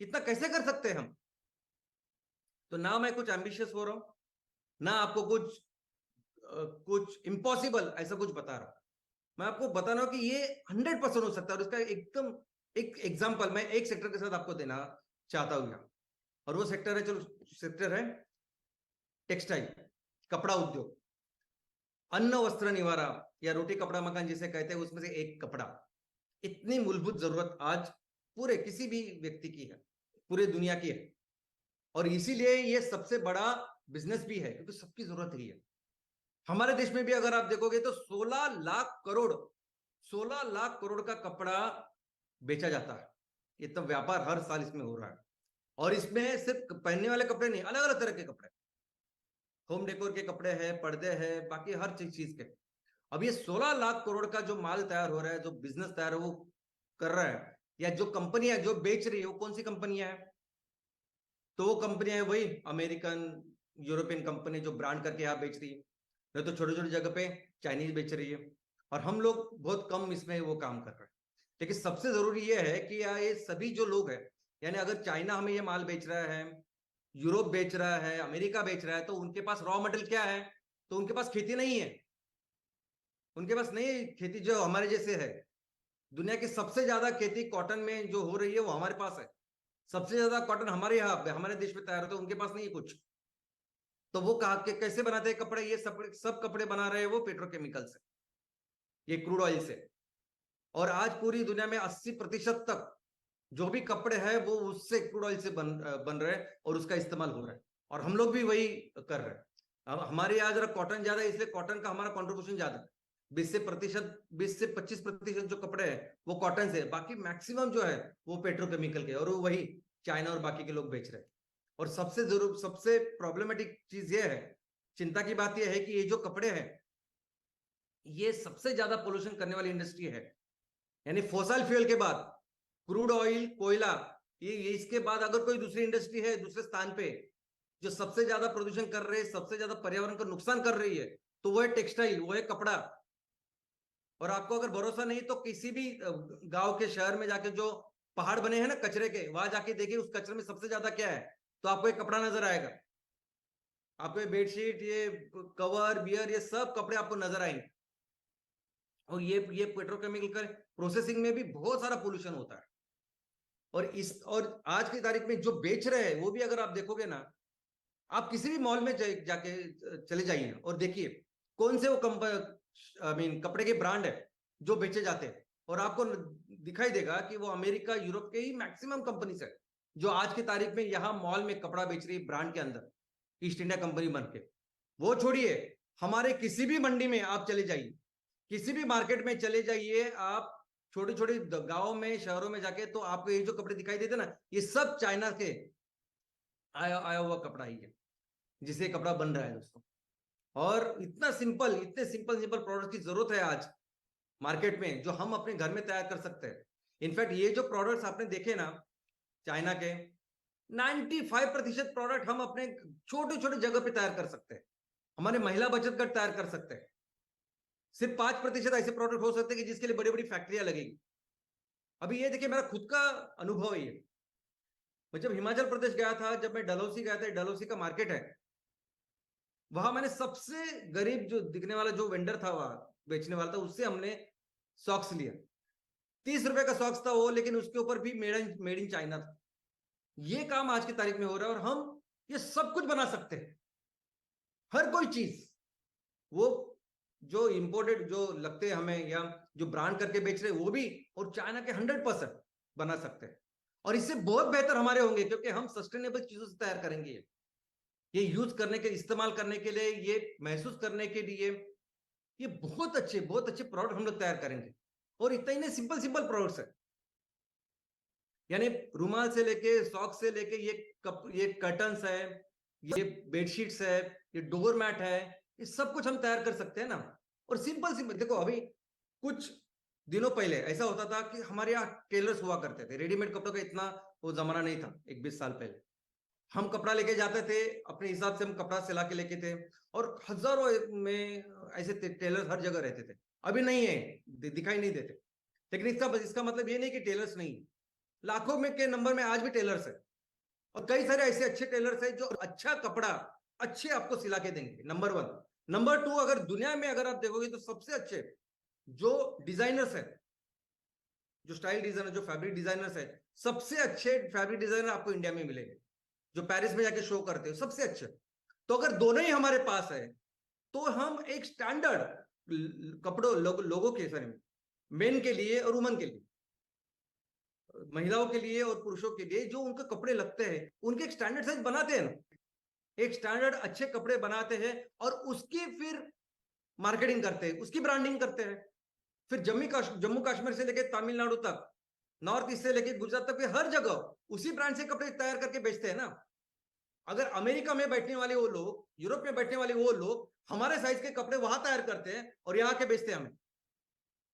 इतना कैसे कर सकते हैं हम? तो ना मैं कुछ एम्बिशियस हो रहा हूं, ना आपको कुछ इम्पॉसिबल ऐसा कुछ बता रहा हूं। मैं आपको बता रहा हूं कि ये 100% हो सकता है। और इसका एकदम एक एग्जांपल मैं एक सेक्टर के साथ आपको देना चाहता हूं यहां, और वो सेक्टर है, चलो सेक्टर है टेक्सटाइल, कपड़ा उद्योग। अन्न वस्त्र निवारा या रोटी कपड़ा मकान जिसे कहते हैं, उसमें से एक कपड़ा। इतनी मूलभूत जरूरत आज पूरे किसी भी व्यक्ति की है, पूरे दुनिया की है, और इसीलिए ये सबसे बड़ा बिजनेस भी है, क्योंकि सबकी जरूरत ही है। हमारे देश में भी अगर आप देखोगे तो 16 लाख करोड़ का कपड़ा बेचा जाता है। ये तो व्यापार हर साल इसमें हो रहा है, और इसमें सिर्फ पहनने वाले कपड़े नहीं, अलग अलग तरह के कपड़े, होम डेकोर के कपड़े हैं, पर्दे हैं, बाकी हर चीज के। अब ये 16 लाख करोड़ का जो माल तैयार हो रहा है, जो बिजनेस तैयार है वो कर रहा है, या जो कंपनी है जो बेच रही है, वो कौन सी कंपनियां है? तो वो कंपनियां है वही अमेरिकन, यूरोपियन कंपनी जो ब्रांड करके यहाँ बेच रही है, नहीं तो छोटी छोटी जगह पे चाइनीज बेच रही है। और हम लोग बहुत कम इसमें वो काम कर रहे हैं। लेकिन सबसे जरूरी ये है कि ये सभी जो लोग हैं, यानी अगर चाइना हमें ये माल बेच रहा है, यूरोप बेच रहा है, अमेरिका बेच रहा है, तो उनके पास रॉ मटेरियल क्या है? तो उनके पास खेती नहीं है, उनके पास नहीं है खेती जो हमारे जैसे है। दुनिया की सबसे ज्यादा खेती कॉटन में जो हो रही है वो हमारे पास है। सबसे ज्यादा कॉटन हमारे यहाँ हमारे देश में तैयार होता है, उनके पास नहीं है कुछ। तो वो कहा कि कैसे बनाते हैं कपड़े? ये सब कपड़े बना रहे हैं वो पेट्रोकेमिकल से, ये क्रूड ऑयल से। और आज पूरी दुनिया में 80% तक जो भी कपड़े हैं वो उससे क्रूड ऑयल से बन रहे हैं और उसका इस्तेमाल हो रहा है। और हम लोग भी वही कर रहे हैं। अब हमारे यहाँ जरा कॉटन ज्यादा है, इसलिए कॉटन का हमारा कॉन्ट्रीब्यूशन ज्यादा है। 20 से 25% जो कपड़े हैं वो कॉटन से, बाकी मैक्सिमम जो है वो पेट्रोकेमिकल के, और वो वही चाइना और बाकी के लोग बेच रहे हैं। और सबसे प्रॉब्लमेटिक चीज ये है, चिंता की बात यह है कि ये जो कपड़े हैं ये सबसे ज्यादा पोल्यूशन करने वाली इंडस्ट्री है। यानी फॉसिल फ्यूल के बाद क्रूड ऑयल, कोयला, ये इसके बाद अगर कोई दूसरी इंडस्ट्री है दूसरे स्थान पे जो सबसे ज्यादा प्रदूषण कर रही है, सबसे ज्यादा पर्यावरण को नुकसान कर रही है, तो वो है टेक्सटाइल, वो है कपड़ा। और आपको अगर भरोसा नहीं तो किसी भी गांव के शहर में जाके जो पहाड़ बने हैं ना कचरे के, वहां जाके देखिए उस कचरे में सबसे ज्यादा क्या है, तो आपको एक कपड़ा नजर आएगा। आपको ये बेडशीट, ये कवर, बियर, ये सब कपड़े आपको नजर आएंगे। और ये पेट्रोकेमिकल का प्रोसेसिंग में भी बहुत सारा पोल्यूशन होता है। और आज की तारीख में जो बेच रहे हैं वो भी अगर आप देखोगे ना, आप किसी भी मॉल में जाके चले जाइए और देखिए कौन से वो कपड़े के ब्रांड है जो बेचे जाते हैं, और आपको दिखाई देगा कि वो अमेरिका, यूरोप के ही मैक्सिमम कंपनीज है जो आज की तारीख में यहाँ मॉल में कपड़ा बेच रही है ब्रांड के अंदर, ईस्ट इंडिया कंपनी बन के। वो छोड़िए, हमारे किसी भी मंडी में आप चले जाइए, किसी भी मार्केट में चले जाइए आप, छोटी छोटी गांवों में, शहरों में जाके, तो आपको ये जो कपड़े दिखाई देते ना, ये सब चाइना के आया हुआ कपड़ा ही है जिसे कपड़ा बन रहा है दोस्तों। और इतना सिंपल, इतने सिंपल सिंपल प्रोडक्ट की जरूरत है आज मार्केट में जो हम अपने घर में तैयार कर सकते हैं। इनफैक्ट ये जो प्रोडक्ट्स आपने देखे ना चाइना के, 95% प्रोडक्ट हम अपने छोटे छोटे जगह पे तैयार कर सकते हैं। हमारे महिला बचत गट तैयार कर सकते हैं। सिर्फ 5% ऐसे प्रोडक्ट हो सकते हैं कि जिसके लिए बड़ी बड़ी फैक्ट्रियां लगेगी। अभी ये देखिए, मेरा खुद का अनुभव है ये। मैं जब हिमाचल प्रदेश गया था, जब मैं डलहौजी गया था, डलहौजी का मार्केट है, वहां मैंने सबसे गरीब जो दिखने वाला जो वेंडर था, वहां बेचने वाला था, उससे हमने सॉक्स लिया। 30 रुपए का सॉक्स था वो, लेकिन उसके ऊपर भी मेड इन चाइना था। ये काम आज की तारीख में हो रहा है, और हम ये सब कुछ बना सकते हैं। हर कोई चीज, वो जो इंपोर्टेड जो लगते हैं हमें या जो ब्रांड करके बेच रहे हैं वो भी, और चाइना के 100% बना सकते हैं। और इससे बहुत बेहतर हमारे होंगे, क्योंकि हम सस्टेनेबल चीजों से तैयार करेंगे। ये यूज करने के, इस्तेमाल करने के लिए, ये महसूस करने के लिए, ये बहुत अच्छे प्रोडक्ट हम लोग तैयार करेंगे। और इतना ही नहीं, सिंपल सिंपल प्रोडक्ट्स है, यानी रुमाल से लेके, सॉक्स से लेके, ये कर्टन्स है, ये बेडशीट्स है, ये डोर मैट है, ये सब कुछ हम तैयार कर सकते हैं ना। और सिंपल सिंपल देखो, अभी कुछ दिनों पहले ऐसा होता था कि हमारे यहाँ टेलर्स हुआ करते थे, रेडीमेड कपड़ों का इतना वो जमाना नहीं था। 20 साल पहले हम कपड़ा लेके जाते थे, अपने हिसाब से हम कपड़ा सिला के लेके थे, और हजारों में ऐसे टेलर्स हर जगह रहते थे। अभी नहीं है, दिखाई नहीं देते। लेकिन इसका मतलब ये नहीं कि टेलर्स नहीं, लाखों में के नंबर में आज भी टेलर्स है। और कई सारे ऐसे अच्छे टेलर्स है जो अच्छा कपड़ा अच्छे आपको सिला के देंगे, नंबर 1। नंबर 2, अगर दुनिया में अगर आप देखोगे तो सबसे अच्छे जो डिजाइनर्स है, जो स्टाइल डिजाइनर, जो फैब्रिक डिजाइनर्स है, सबसे अच्छे फैब्रिक डिजाइनर आपको इंडिया में मिलेंगे, जो पेरिस में जाके शो करते हो, सबसे अच्छे। तो अगर दोनों ही हमारे पास है, तो हम एक स्टैंडर्ड कपड़ों लोगों के सर मेन के लिए और वुमन के लिए, महिलाओं के लिए और पुरुषों के लिए जो उनके कपड़े लगते हैं, उनके एक स्टैंडर्ड साइज बनाते हैं ना, एक स्टैंडर्ड अच्छे कपड़े बनाते हैं, और उसकी फिर मार्केटिंग करते हैं, उसकी ब्रांडिंग करते हैं। फिर जम्मू कश्मीर से लेकर तमिलनाडु तक, नॉर्थ ईस्ट से लेकर गुजरात तक, हर जगह उसी ब्रांड से कपड़े तैयार करके बेचते हैं ना। अगर अमेरिका में बैठने वाले वो लोग, यूरोप में बैठने वाले वो लोग हमारे साइज के कपड़े वहां तैयार करते हैं और यहाँ के बेचते हैं हमें।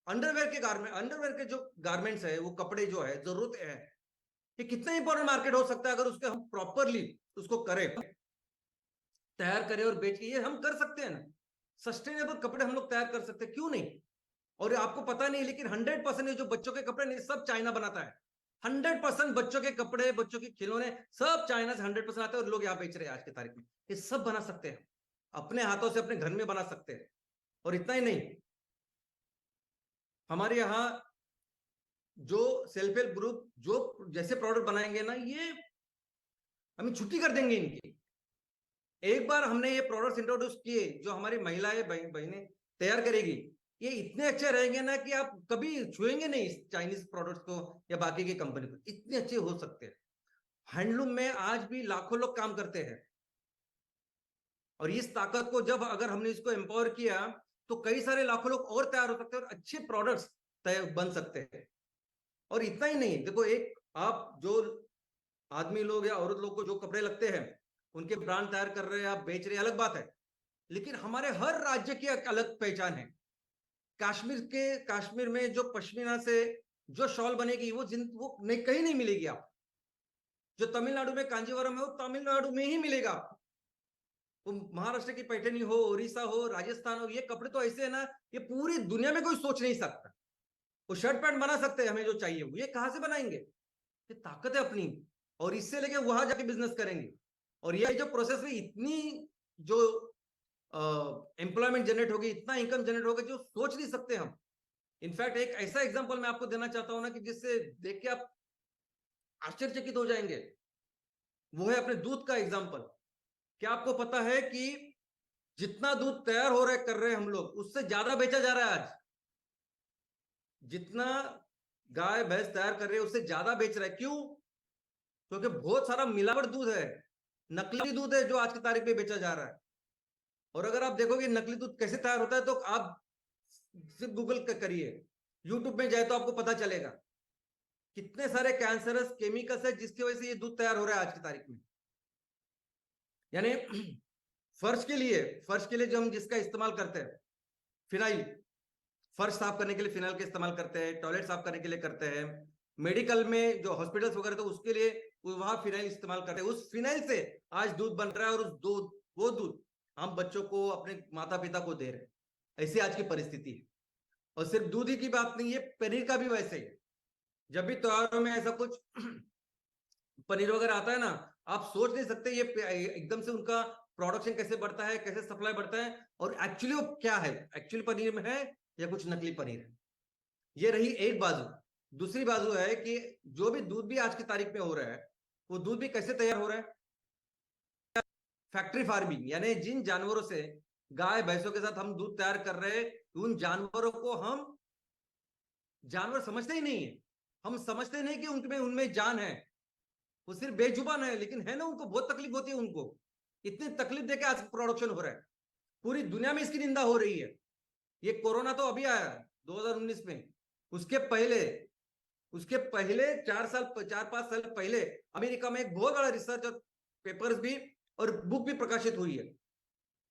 अंडरवेयर के जो गारमेंट्स है, वो कपड़े जो है, जरूरत है, ये कितना इंपॉर्टेंट मार्केट हो सकता है अगर उसके हम प्रॉपरली उसको करें, तैयार करें और बेच के। ये हम कर सकते हैं ना, सस्टेनेबल कपड़े हम लोग तैयार कर सकते हैं, क्यों नहीं? और आपको पता नहीं, लेकिन 100% जो बच्चों के कपड़े नहीं सब चाइना बनाता है। 100% बच्चों के कपड़े, बच्चों के खिलौने सब चाइना से 100% आते हैं और लोग यहाँ बेच रहे हैं आज की तारीख में। ये सब बना सकते हैं, अपने हाथों से अपने घर में बना सकते हैं। और इतना ही नहीं, हमारे यहाँ जो सेल्फ हेल्प ग्रुप जो जैसे प्रोडक्ट बनाएंगे ना, ये हम छुट्टी कर देंगे इनकी। एक बार हमने ये प्रोडक्ट्स इंट्रोड्यूस किए जो हमारी महिलाएं बहनें तैयार करेगी, ये इतने अच्छे रहेंगे ना कि आप कभी छुएंगे नहीं इस चाइनीज प्रोडक्ट्स को या बाकी की कंपनी को, इतने अच्छे हो सकते हैं। हैंडलूम में आज भी लाखों लोग काम करते हैं और इस ताकत को जब अगर हमने इसको एम्पावर किया तो कई सारे लाखों लोग और तैयार हो सकते हैं और अच्छे प्रोडक्ट्स बन सकते हैं। और इतना ही नहीं, देखो एक आप जो आदमी लोग या औरत लोग को जो कपड़े लगते हैं उनके ब्रांड तैयार कर रहे हैं, आप बेच रहे हैं, अलग बात है, लेकिन हमारे हर राज्य की एक अलग पहचान है। कश्मीर में जो पश्मीना से जो शॉल बनेगी वो नहीं, कहीं नहीं मिलेगी। आप जो तमिलनाडु में कांजीवरम है वो तमिलनाडु में ही मिलेगा आपको। वो महाराष्ट्र की पैठनी हो, उड़ीसा हो, राजस्थान हो, ये कपड़े तो ऐसे है ना, ये पूरी दुनिया में कोई सोच नहीं सकता। वो शर्ट पैंट बना सकते हैं, हमें जो चाहिए वो, ये कहां से बनाएंगे? ये ताकत है अपनी, और इससे लेके वहां जाके बिजनेस करेंगे। और ये जो प्रोसेस में इतनी जो एम्प्लॉयमेंट जनरेट होगी, इतना इनकम जनरेट होगा जो सोच नहीं सकते हम। इनफैक्ट एक ऐसा एग्जांपल मैं आपको देना चाहता हूं ना कि जिससे देख के आप आश्चर्यचकित हो जाएंगे, वो है अपने दूध का एग्जांपल। क्या आपको पता है कि जितना दूध तैयार हो रहा है कर रहे हैं हम लोग, उससे ज्यादा बेचा जा रहा है आज। जितना गाय भैंस तैयार कर रहे हैं उससे ज्यादा बेच रहा है। क्यों? क्योंकि बहुत सारा मिलावट दूध है, नकली दूध है जो आज की तारीख में बेचा जा रहा है। और अगर आप देखोगे नकली दूध कैसे तैयार होता है तो आप सिर्फ गूगल करिए, यूट्यूब में जाए तो आपको पता चलेगा कितने सारे कैंसरस केमिकल्स है जिसकी वजह से ये दूध तैयार हो रहा है आज की तारीख में। यानी फर्श के लिए जो हम जिसका इस्तेमाल करते हैं, फिनाइल, फर्श साफ करने के लिए फिनाइल का इस्तेमाल करते हैं, टॉयलेट साफ करने के लिए करते हैं, मेडिकल में जो हॉस्पिटल्स वगैरह तो उसके लिए वहां फिनाइल इस्तेमाल करते हैं। उस फिनाइल से आज दूध बन रहा है और वो दूध हम बच्चों को, अपने माता पिता को दे रहे हैं। ऐसी आज की परिस्थिति है। और सिर्फ दूध ही की बात नहीं है, पनीर का भी वैसे ही। जब भी त्योहारों में ऐसा कुछ पनीर वगैरह आता है ना, आप सोच नहीं सकते ये एकदम से उनका प्रोडक्शन कैसे बढ़ता है, कैसे सप्लाई बढ़ता है, और एक्चुअली वो क्या है, एक्चुअली पनीर में है या कुछ नकली पनीर है। ये रही एक बाजू। दूसरी बाजू है कि जो भी दूध भी आज की तारीख में हो रहा है, वो दूध भी कैसे तैयार हो रहा है? फैक्ट्री फार्मिंग, यानी जिन जानवरों से, गाय भैंसों के साथ हम दूध तैयार कर रहे हैं, उन जानवरों को हम जानवर समझते ही नहीं है। हम समझते नहीं कि उनमें जान है, वो सिर्फ बेजुबान है, लेकिन है ना, उनको बहुत तकलीफ होती है। उनको इतनी तकलीफ देके आज प्रोडक्शन हो रहा है, पूरी दुनिया में इसकी निंदा हो रही है। ये कोरोना तो अभी आया 2019 में, उसके पहले 4-5 साल पहले अमेरिका में एक बहुत बड़ा रिसर्च और पेपर्स भी और बुक भी प्रकाशित हुई है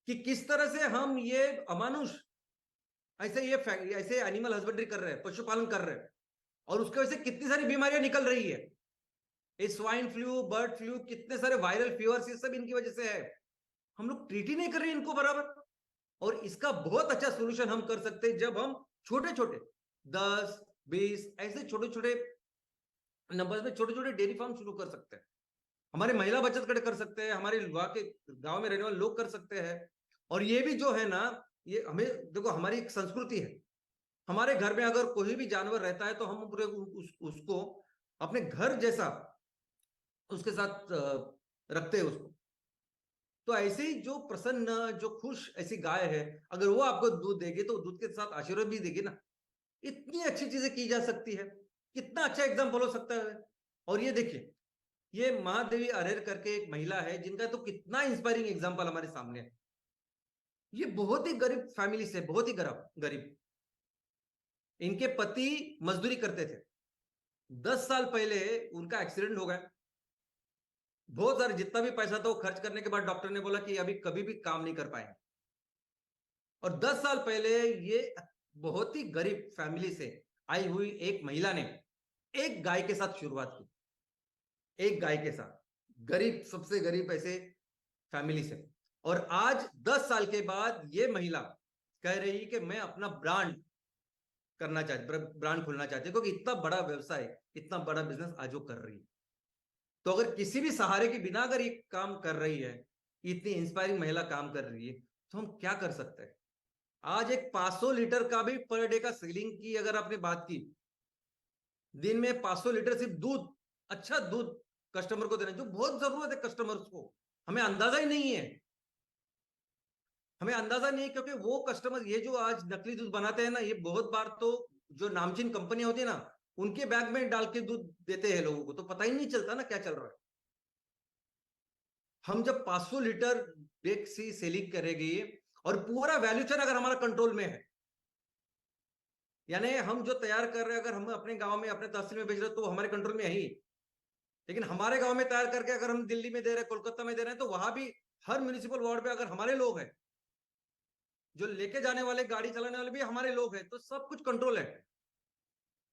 कि किस तरह से हम ये अमानुष ऐसे एनिमल हस्बेंड्री कर रहे हैं, पशुपालन कर रहे हैं, और उसकी वजह से कितनी सारी बीमारियां निकल रही है। स्वाइन फ्लू, बर्ड फ्लू, कितने सारे वायरल फीवर्स, ये सब इनकी वजह से है। हम लोग ट्रीट ही नहीं कर रहे इनको बराबर। और इसका बहुत अच्छा सोल्यूशन हम कर सकते हैं जब हम छोटे छोटे 10-20 ऐसे छोटे छोटे नंबर्स में छोटे छोटे डेयरी फार्म शुरू कर सकते हैं। हमारे महिला बचत गट कर सकते हैं, हमारे गांव में रहने वाले लोग कर सकते हैं। और ये भी जो है ना, ये हमें देखो, हमारी एक संस्कृति है। हमारे घर में अगर कोई भी जानवर रहता है तो हम पूरे उसको अपने घर जैसा उसके साथ रखते हैं उसको। तो ऐसे ही जो प्रसन्न, जो खुश ऐसी गाय है, अगर वो आपको दूध देगी तो दूध के साथ आशीर्वाद भी देगी ना। इतनी अच्छी चीजें की जा सकती है, कितना अच्छा एग्जाम्पल हो सकता है। और ये देखिए, ये महादेवी अरेर करके एक महिला है जिनका तो कितना इंस्पायरिंग एग्जाम्पल हमारे सामने है। ये बहुत ही गरीब फैमिली से, बहुत ही गरीब, इनके पति मजदूरी करते थे। 10 साल पहले उनका एक्सीडेंट हो गया, बहुत सारे जितना भी पैसा था वो खर्च करने के बाद डॉक्टर ने बोला कि अभी कभी भी काम नहीं कर पाएंगे। और 10 साल पहले ये बहुत ही गरीब फैमिली से आई हुई एक महिला ने एक गाय के साथ शुरुआत की, एक गाय के साथ, गरीब, सबसे गरीब ऐसे फैमिली से। और आज 10 साल के बाद ये महिला कह रही कि मैं अपना ब्रांड करना चाहते, ब्रांड खोलना चाहते, क्योंकि इतना बड़ा व्यवसाय, इतना बड़ा बिजनेस आज वो कर रही है। तो अगर किसी भी सहारे के बिना अगर ये काम कर रही है, इतनी इंस्पायरिंग महिला काम कर रही है, तो हम क्या कर सकते हैं। आज एक 500 लीटर का भी पर डे का सेलिंग की अगर आपने बात की, दिन में 500 लीटर सिर्फ दूध, अच्छा दूध कस्टमर को देना, जो बहुत जरूरत है कस्टमर्स को, हमें अंदाजा ही नहीं है, हमें अंदाजा नहीं है, क्योंकि वो कस्टमर ये जो आज नकली दूध बनाते हैं ना, ये बहुत बार तो जो नामचीन कंपनियां होती है ना, उनके बैग में डाल के दूध देते हैं लोगों को, तो पता ही नहीं चलता ना क्या चल रहा है। हम जब 500 लीटर बेक सी सेलिंग करेगी और पूरा वैल्यू चेन अगर हमारा कंट्रोल में है, यानी हम जो तैयार कर रहे हैं, अगर हम अपने गांव में अपने तहसील में बेच रहे हैं तो हमारे कंट्रोल में है ही, लेकिन हमारे गांव में तैयार करके अगर हम दिल्ली में दे रहे हैं, कोलकाता में दे रहे हैं, तो वहां भी हर म्यूनिसिपल वार्ड में अगर हमारे लोग हैं, जो लेके जाने वाले, गाड़ी चलाने वाले भी हमारे लोग हैं, तो सब कुछ कंट्रोल है।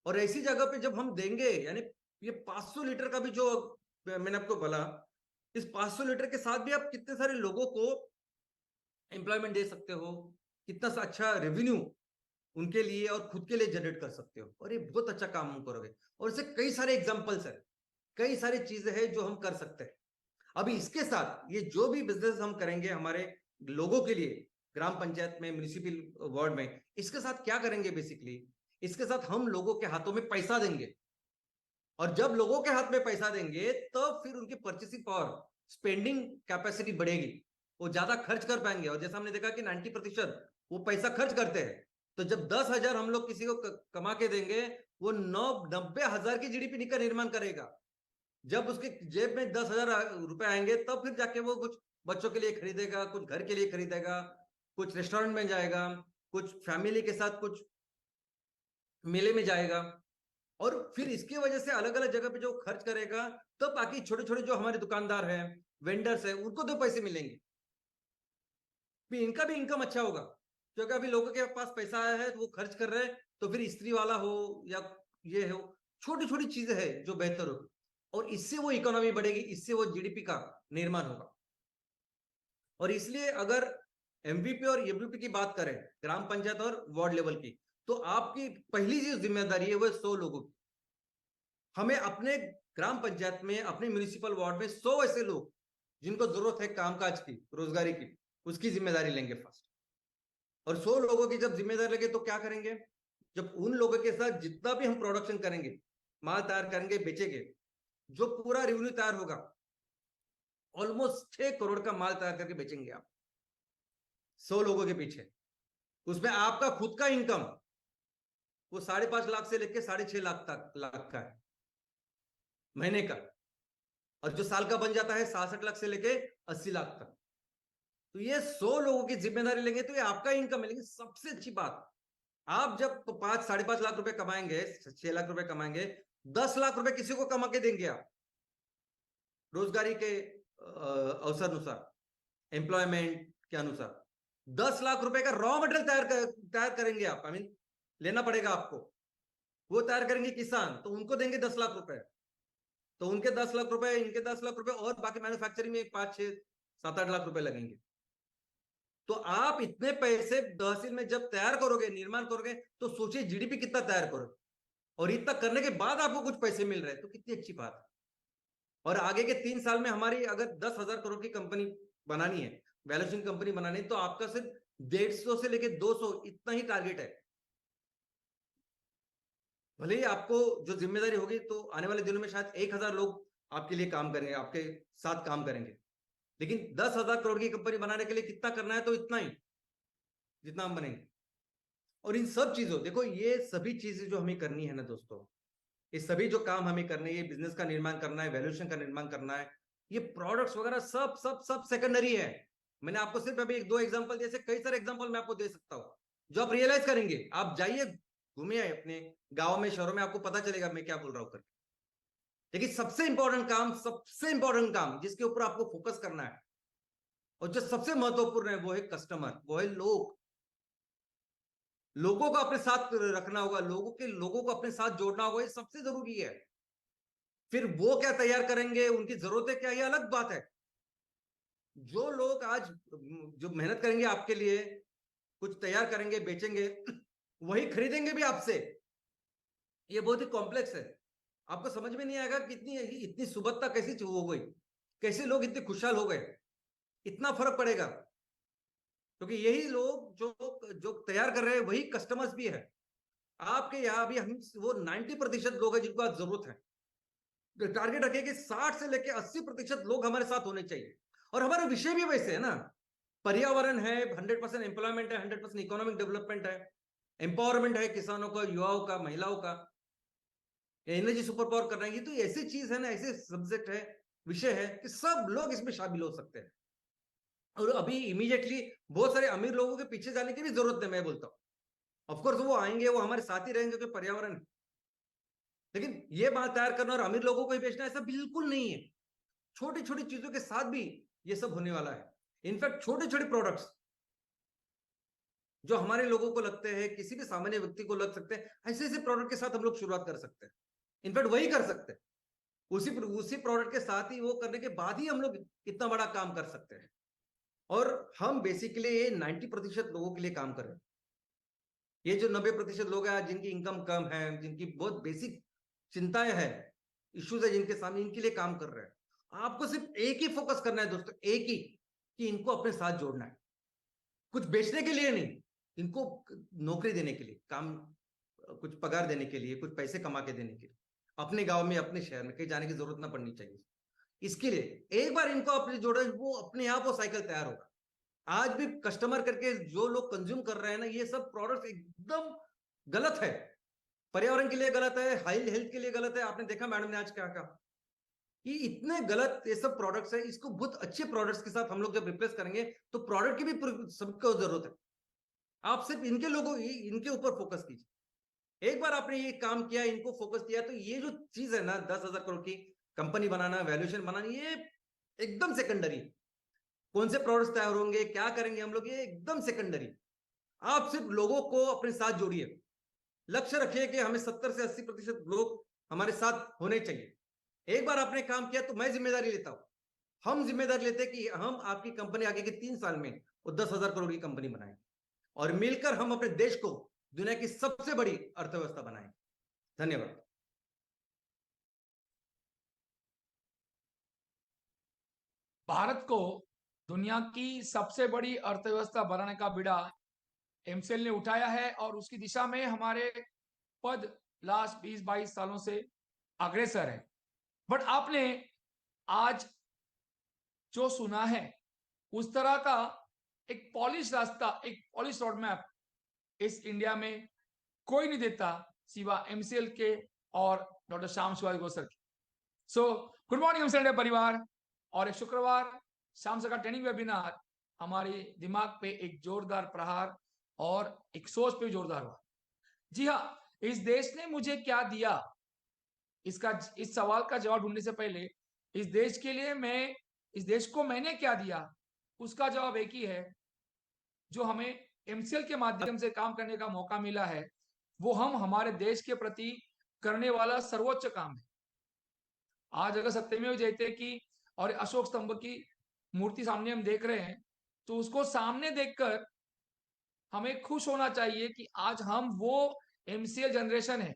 और ऐसी जगह पे जब हम देंगे, यानी ये 500 लीटर का भी जो मैंने आपको बोला, इस 500 लीटर के साथ भी आप कितने सारे लोगों को एम्प्लॉयमेंट दे सकते हो, कितना सा अच्छा रेवेन्यू उनके लिए और खुद के लिए जनरेट कर सकते हो, और ये बहुत अच्छा काम हम करोगे। और इससे कई सारे एग्जांपल्स है, कई सारी चीजें हैं जो हम कर सकते हैं। अभी इसके साथ ये जो भी बिजनेस हम करेंगे हमारे लोगों के लिए, ग्राम पंचायत में, म्यूनिसिपल वार्ड में, इसके साथ क्या करेंगे बेसिकली, इसके साथ हम लोगों के हाथों में पैसा देंगे, और जब लोगों के हाथ में पैसा देंगे तो फिर उनकी परचेसिंग पावर, स्पेंडिंग कैपेसिटी बढ़ेगी, वो ज्यादा खर्च कर पाएंगे। और जैसा हमने देखा कि 90% वो पैसा खर्च करते हैं, तो जब 10,000 हम लोग किसी को कमा के देंगे, वो 90,000 की जीडीपी का निर्माण करेगा। जब उसके जेब में 10,000 रुपए आएंगे, तब फिर जाके वो कुछ बच्चों के लिए खरीदेगा, कुछ घर के लिए खरीदेगा, कुछ रेस्टोरेंट में जाएगा, कुछ फैमिली के साथ कुछ मेले में जाएगा, और फिर इसकी वजह से अलग अलग जगह पे जो खर्च करेगा, तो बाकी छोटे छोटे जो हमारे दुकानदार हैं, वेंडर्स हैं, उनको दो पैसे मिलेंगे, फिर इनका भी इनकम अच्छा होगा, क्योंकि अभी लोगों के पास पैसा आया है तो वो खर्च कर रहे हैं, तो फिर स्त्री वाला हो या ये हो, छोटी छोटी चीजें हैं जो बेहतर हो, और इससे वो इकोनॉमी बढ़ेगी, इससे वो जीडीपी का निर्माण होगा। और इसलिए अगर एमवीपी और एबीपी की बात करें, ग्राम पंचायत और वार्ड लेवल की, तो आपकी पहली जो जिम्मेदारी है वो 100 लोगों की। हमें अपने ग्राम पंचायत में, अपने म्यूनिसिपल वार्ड में 100 ऐसे लोग जिनको जरूरत है कामकाज की, रोजगारी की, उसकी जिम्मेदारी लेंगे फर्स्ट। और 100 लोगों की जब जिम्मेदारी लेंगे तो क्या करेंगे, जब उन लोगों के साथ जितना भी हम प्रोडक्शन करेंगे, माल तैयार करेंगे, बेचेंगे, जो पूरा रेवेन्यू तैयार होगा, ऑलमोस्ट 6 करोड़ का माल तैयार करके बेचेंगे आप 100 लोगों के पीछे। उसमें आपका खुद का इनकम वो 5.5 लाख से लेकर 6.5 लाख का है महीने का, और जो साल का बन जाता है 66 लाख से लेके 80 लाख तक। तो ये 100 लोगों की जिम्मेदारी लेंगे तो ये आपका इनकम है। लेकिन सबसे अच्छी बात, आप जब 5-5.5 लाख रुपए कमाएंगे, 6 लाख रुपए कमाएंगे, 10 लाख रुपए किसी को कमा के देंगे आप, रोजगारी के अवसर अनुसार, एम्प्लॉयमेंट के अनुसार 10 लाख रुपए का रॉ मटेरियल तैयार करेंगे आप, आई मीन लेना पड़ेगा आपको, वो तैयार करेंगे किसान, तो उनको देंगे 10 लाख रुपए, तो उनके 10 लाख रुपए, इनके 10 लाख रुपए, और बाकी मैन्युफैक्चरिंग में 5-6-7-8 लाख रुपए लगेंगे। तो आप इतने पैसे तहसील में जब तैयार करोगे, निर्माण करोगे, तो सोचिए जीडीपी कितना तैयार करोगे, और इतना करने के बाद आपको कुछ पैसे मिल रहे हैं, तो कितनी अच्छी बात है। और आगे के 3 साल में हमारी अगर 10,000 करोड़ की कंपनी बनानी है, वैल्यूएशन कंपनी बनानी है, तो आपका सिर्फ 150 से लेकर 200 इतना ही टारगेट है। भले ही आपको जो जिम्मेदारी होगी, तो आने वाले दिनों में शायद 1,000 लोग आपके लिए काम करेंगे, आपके साथ काम करेंगे, लेकिन 10,000 करोड़ की कंपनी बनाने के लिए कितना करना है, तो इतना ही जितना हम बनेंगे। और इन सब चीजों, देखो ये सभी चीजें जो हमें करनी है ना दोस्तों, ये सभी जो काम हमें करने हैं, ये बिजनेस का निर्माण करना है, वैल्यूएशन का निर्माण करना है, ये प्रोडक्ट्स वगैरह सब सब सब सेकेंडरी है। मैंने आपको सिर्फ अभी 1-2 एग्जांपल दिए, कई सारे एग्जांपल मैं आपको दे सकता हूं, जो आप रियलाइज करेंगे। आप जाइए, घूमिए अपने गांव में, शहरों में, आपको पता चलेगा मैं क्या बोल रहा हूं करके। लेकिन सबसे इंपॉर्टेंट काम जिसके ऊपर आपको फोकस करना है, और जो सबसे महत्वपूर्ण है, वो है कस्टमर, वो है लोग। लोगों को अपने साथ रखना होगा, लोगों को अपने साथ जोड़ना होगा, ये सबसे जरूरी है। फिर वो क्या तैयार करेंगे, उनकी जरूरतें क्या, ये अलग बात है। जो लोग आज जो मेहनत करेंगे आपके लिए, कुछ तैयार करेंगे, बेचेंगे, वही खरीदेंगे भी आपसे। ये बहुत ही कॉम्प्लेक्स है, आपको समझ में नहीं आएगा कि इतनी इतनी सुबत्ता कैसी हो गई, कैसे लोग इतने खुशहाल हो गए, इतना फर्क पड़ेगा। क्योंकि यही लोग जो जो तैयार कर रहे हैं वही कस्टमर्स भी है। आपके यहाँ भी हम वो 90% लोग हैं जिनको आज जरूरत है। टारगेट रखिए कि 60 से लेकर 80% लोग हमारे साथ होने चाहिए। और हमारे विषय भी वैसे है ना, पर्यावरण है, 100% एम्प्लॉयमेंट है, 100% इकोनॉमिक डेवलपमेंट है, एम्पावरमेंट है किसानों का, युवाओं का, महिलाओं का, एनर्जी सुपर पावर कर रहे हैं। ये तो ऐसी चीज है ना, ऐसे सब्जेक्ट है, विषय है कि सब लोग इसमें शामिल हो सकते हैं। और अभी इमीडिएटली बहुत सारे अमीर लोगों के पीछे जाने की भी जरूरत नहीं, मैं बोलता हूँ। ऑफकोर्स वो आएंगे, वो हमारे साथ ही रहेंगे क्योंकि पर्यावरण है। लेकिन ये बात तैयार करना और अमीर लोगों को ही बेचना ऐसा बिल्कुल नहीं है। छोटी छोटी चीजों के साथ भी ये सब होने वाला है। इनफैक्ट छोटे छोटे प्रोडक्ट्स जो हमारे लोगों को लगते हैं, किसी भी सामान्य व्यक्ति को लग सकते हैं, ऐसे ऐसे प्रोडक्ट के साथ हम लोग शुरुआत कर सकते हैं। इनफैक्ट वही कर सकते हैं, उसी प्रोडक्ट के साथ ही, वो करने के बाद ही हम लोग इतना बड़ा काम कर सकते हैं। और हम बेसिकली 90% लोगों के लिए काम कर रहे हैं। ये जो 90% लोग हैं जिनकी इनकम कम है, जिनकी बहुत बेसिक चिंताएं हैं, इश्यूज है जिनके सामने, इनके लिए काम कर रहे हैं। आपको सिर्फ एक ही फोकस करना है दोस्तों, एक ही, कि इनको अपने साथ जोड़ना है। कुछ बेचने के लिए नहीं, इनको नौकरी देने के लिए, काम, कुछ पगार देने के लिए, कुछ पैसे कमा के देने के लिए, अपने गांव में, अपने शहर में कहीं जाने की जरूरत ना पड़नी चाहिए। इसके लिए एक बार इनको अपने जोड़े, वो अपने आप वो साइकिल तैयार होगा। आज भी कस्टमर करके जो लोग कंज्यूम कर रहे हैं ना, ये सब प्रोडक्ट्स एकदम गलत है, पर्यावरण के लिए गलत है, हाई हेल्थ के लिए गलत है। आपने देखा मैडम ने आज क्या कहा कि इतने गलत ये सब प्रोडक्ट्स है, इसको बहुत अच्छे प्रोडक्ट्स के साथ हम लोग जब रिप्लेस करेंगे तो प्रोडक्ट की भी सबको जरूरत है। आप सिर्फ इनके लोगों, इनके ऊपर फोकस कीजिए। एक बार आपने ये काम किया, इनको फोकस किया, तो ये जो चीज है ना, 10,000 करोड़ की कंपनी बनाना, वैल्यूएशन बनाना, ये एकदम सेकेंडरी। कौन से प्रोडक्ट्स तैयार होंगे, क्या करेंगे हम लोग, ये एकदम सेकेंडरी। आप सिर्फ लोगों को अपने साथ जोड़िए। लक्ष्य रखिए कि हमें 70 से 80% लोग हमारे साथ होने चाहिए। एक बार आपने काम किया तो मैं जिम्मेदारी लेता हूं, हम जिम्मेदारी लेते हैं कि हम आपकी कंपनी आगे के 3 साल में वो 10,000 करोड़ की कंपनी बनाएंगे, और मिलकर हम अपने देश को दुनिया की सबसे बड़ी अर्थव्यवस्था बनाएंगे। धन्यवाद। भारत को दुनिया की सबसे बड़ी अर्थव्यवस्था बनाने का बीड़ा एमसीएल ने उठाया है और उसकी दिशा में हमारे पद लास्ट 20-22 सालों से अग्रसर है। बट आपने आज जो सुना है, उस तरह का एक पॉलिश रास्ता, एक पॉलिश रोड मैप इस इंडिया में कोई नहीं देता सिवा एमसीएल के और डॉक्टर श्याम सुभाष गौसर के। सो गुड मॉर्निंग एमसीएल परिवार। और एक शुक्रवार शाम से का ट्रेनिंग वेबिनार हमारे दिमाग पे एक जोरदार प्रहार और एक सोच पे जोरदार हुआ। जी हाँ, इस देश ने मुझे क्या दिया, इस सवाल का जवाब ढूंढने से पहले इस देश के लिए इस देश को मैंने क्या दिया, उसका जवाब एक ही है। जो हमें एमसीएल के माध्यम से काम करने का मौका मिला है, वो हम हमारे देश के प्रति करने वाला सर्वोच्च काम है। आज अगर सत्यमेव जयते की और अशोक स्तंभ की मूर्ति सामने हम देख रहे हैं, तो उसको सामने देखकर हमें खुश होना चाहिए कि आज हम वो एमसीएल जनरेशन है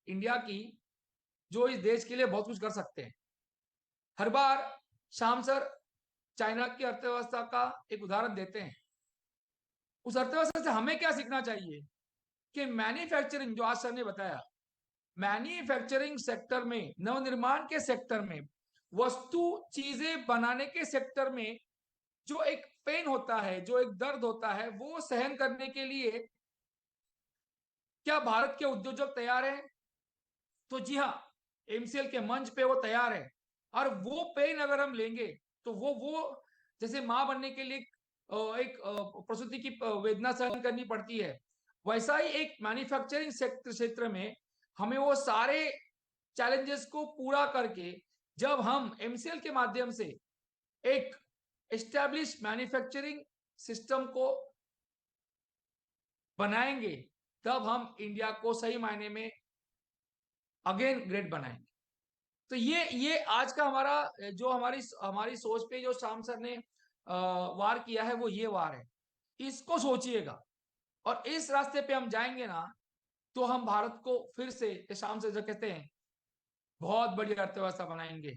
इंडिया की, जो इस देश के लिए बहुत कुछ कर सकते हैं। हर बार श्याम सर चाइना की अर्थव्यवस्था का एक उदाहरण देते हैं। उस अर्थव्यवस्था से हमें क्या सीखना चाहिए कि मैन्युफैक्चरिंग, जो आज सर ने बताया, मैन्युफैक्चरिंग सेक्टर में, नवनिर्माण के सेक्टर में, वस्तु चीजें बनाने के सेक्टर में जो एक पेन होता है, जो एक दर्द होता है, वो सहन करने के लिए क्या भारत के उद्योजक तैयार हैं? तो जी हाँ, एमसीएल के मंच पे वो तैयार है। और वो पेन अगर हम लेंगे तो वो जैसे मां बनने के लिए एक प्रसूति की वेदना सहन करनी पड़ती है, वैसा ही एक मैन्युफैक्चरिंग क्षेत्र में हमें वो सारे चैलेंजेस को पूरा करके जब हम एमसीएल के माध्यम से एक एस्टैब्लिश मैन्युफैक्चरिंग सिस्टम को बनाएंगे, तब हम इंडिया को सही मायने में अगेन ग्रेट बनाएंगे। तो ये आज का हमारा जो हमारी सोच पे जो श्याम सर ने वार किया है, वो ये वार है। इसको सोचिएगा और इस रास्ते पे हम जाएंगे ना, तो हम भारत को फिर से शाम से जो कहते हैं बहुत बड़ी अर्थव्यवस्था बनाएंगे।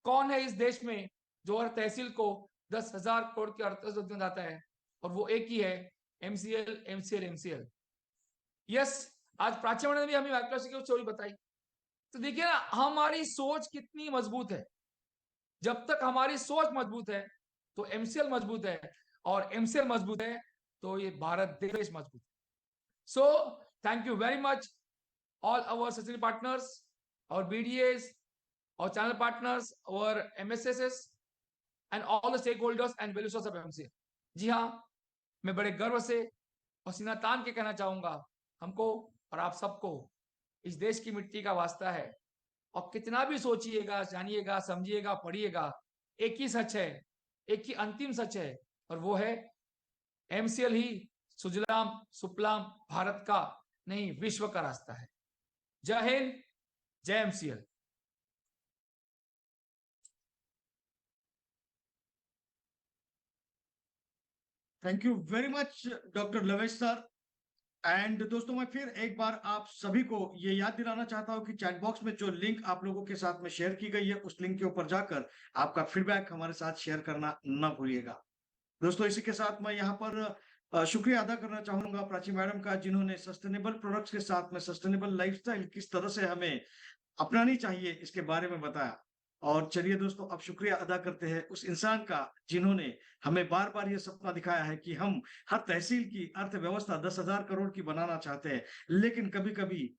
कौन है इस देश में जो हर तहसील को 10,000 करोड़ की अर्थव्यवस्था बनाता है? और वो एक ही है, एमसीएल, एमसीएल, एमसीएल। यस, आज प्राची मैडम ने भी हमें माइक्रोसॉफ्ट की स्टोरी बताई। तो देखिए ना, हमारी सोच कितनी मजबूत है। जब तक हमारी सोच मजबूत है तो एमसीएल मजबूत है, और एमसीएल मजबूत है तो ये भारत देश मजबूत है। So thank you very much all our society partners, our BDAs, our channel partners, our MSSs, and all the stakeholders and valuers of MCL। जी हाँ, मैं बड़े गर्व से और सीना तान के कहना चाहूंगा, हमको और आप सबको इस देश की मिट्टी का वास्ता है। और कितना भी सोचिएगा, जानिएगा, समझिएगा, पढ़िएगा, एक ही सच है, एक ही अंतिम सच है, और वो है एमसीएल ही सुजलाम सुफलाम भारत का नहीं विश्व का रास्ता है। जय हिंद, जय MCL. Thank you very much doctor लवेश sir. And दोस्तों, मैं फिर एक बार आप सभी को ये याद दिलाना चाहता हूं कि चैट बॉक्स में जो लिंक आप लोगों के साथ में शेयर की गई है, उस लिंक के ऊपर जाकर आपका फीडबैक हमारे साथ शेयर करना ना भूलिएगा। दोस्तों, इसी के साथ मैं यहाँ पर शुक्रिया अदा करना चाहूंगा प्राची मैडम का, जिन्होंने सस्टेनेबल प्रोडक्ट्स के साथ में सस्टेनेबल लाइफस्टाइल किस तरह से हमें अपनानी चाहिए इसके बारे में बताया। और चलिए दोस्तों, अब शुक्रिया अदा करते हैं उस इंसान का जिन्होंने हमें बार बार ये सपना दिखाया है कि हम हर तहसील की अर्थव्यवस्था 10,000 करोड़ की बनाना चाहते हैं, लेकिन कभी कभी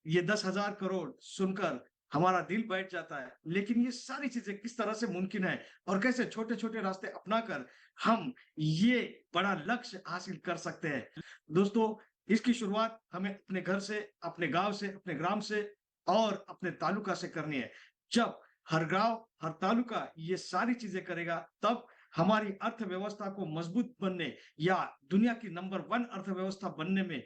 ये 10,000 करोड़ सुनकर हमारा दिल बैठ जाता है। लेकिन ये सारी चीजें किस तरह से मुमकिन है और कैसे छोटे छोटे रास्ते अपनाकर हम ये बड़ा लक्ष्य हासिल कर सकते हैं। दोस्तों, इसकी शुरुआत हमें अपने घर से, अपने गांव से, अपने ग्राम से और अपने तालुका से करनी है। जब हर गांव, हर तालुका ये सारी चीजें करेगा, तब हमारी अर्थव्यवस्था को मजबूत बनने या दुनिया की नंबर 1 अर्थव्यवस्था बनने में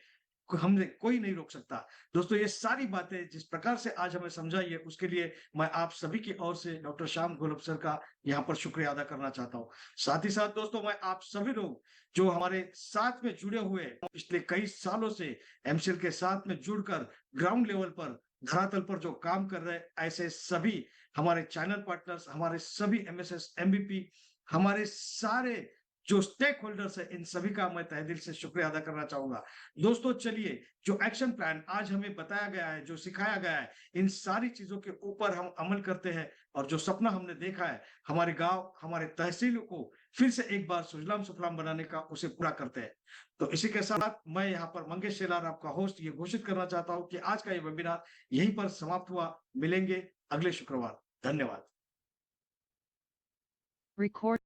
हमने कोई नहीं रोक सकता। दोस्तों, ये सारी बातें जिस प्रकार से आज हमें समझाई है, उसके लिए मैं आप सभी की ओर से डॉक्टर श्याम घोलप सर का यहाँ पर शुक्रिया अदा करना चाहता हूँ। साथ ही साथ दोस्तों, मैं आप सभी लोग जो हमारे साथ में जुड़े हुए पिछले कई सालों से एमसीएल के साथ में जुड़कर ग्राउंड लेवल पर, धरातल पर जो काम कर रहे हैं, ऐसे सभी हमारे चैनल पार्टनर्स, हमारे सभी एमएसएस, एमबीपी, हमारे सारे जो स्टेक होल्डर्स है, इन सभी का मैं तहे दिल से शुक्रिया अदा करना चाहूंगा। दोस्तों, चलिए, जो एक्शन प्लान आज हमें बताया गया है, जो सिखाया गया है, इन सारी चीजों के ऊपर हम अमल करते हैं और जो सपना हमने देखा है हमारे गांव, हमारे तहसीलों को फिर से एक बार सुजलाम सुफलाम बनाने का, उसे पूरा करते हैं। तो इसी के साथ मैं यहाँ पर मंगेश शेलार, आपका होस्ट, ये घोषित करना चाहता हूँ कि आज का ये वेबिनार यहीं पर समाप्त हुआ। मिलेंगे अगले शुक्रवार। धन्यवाद। Record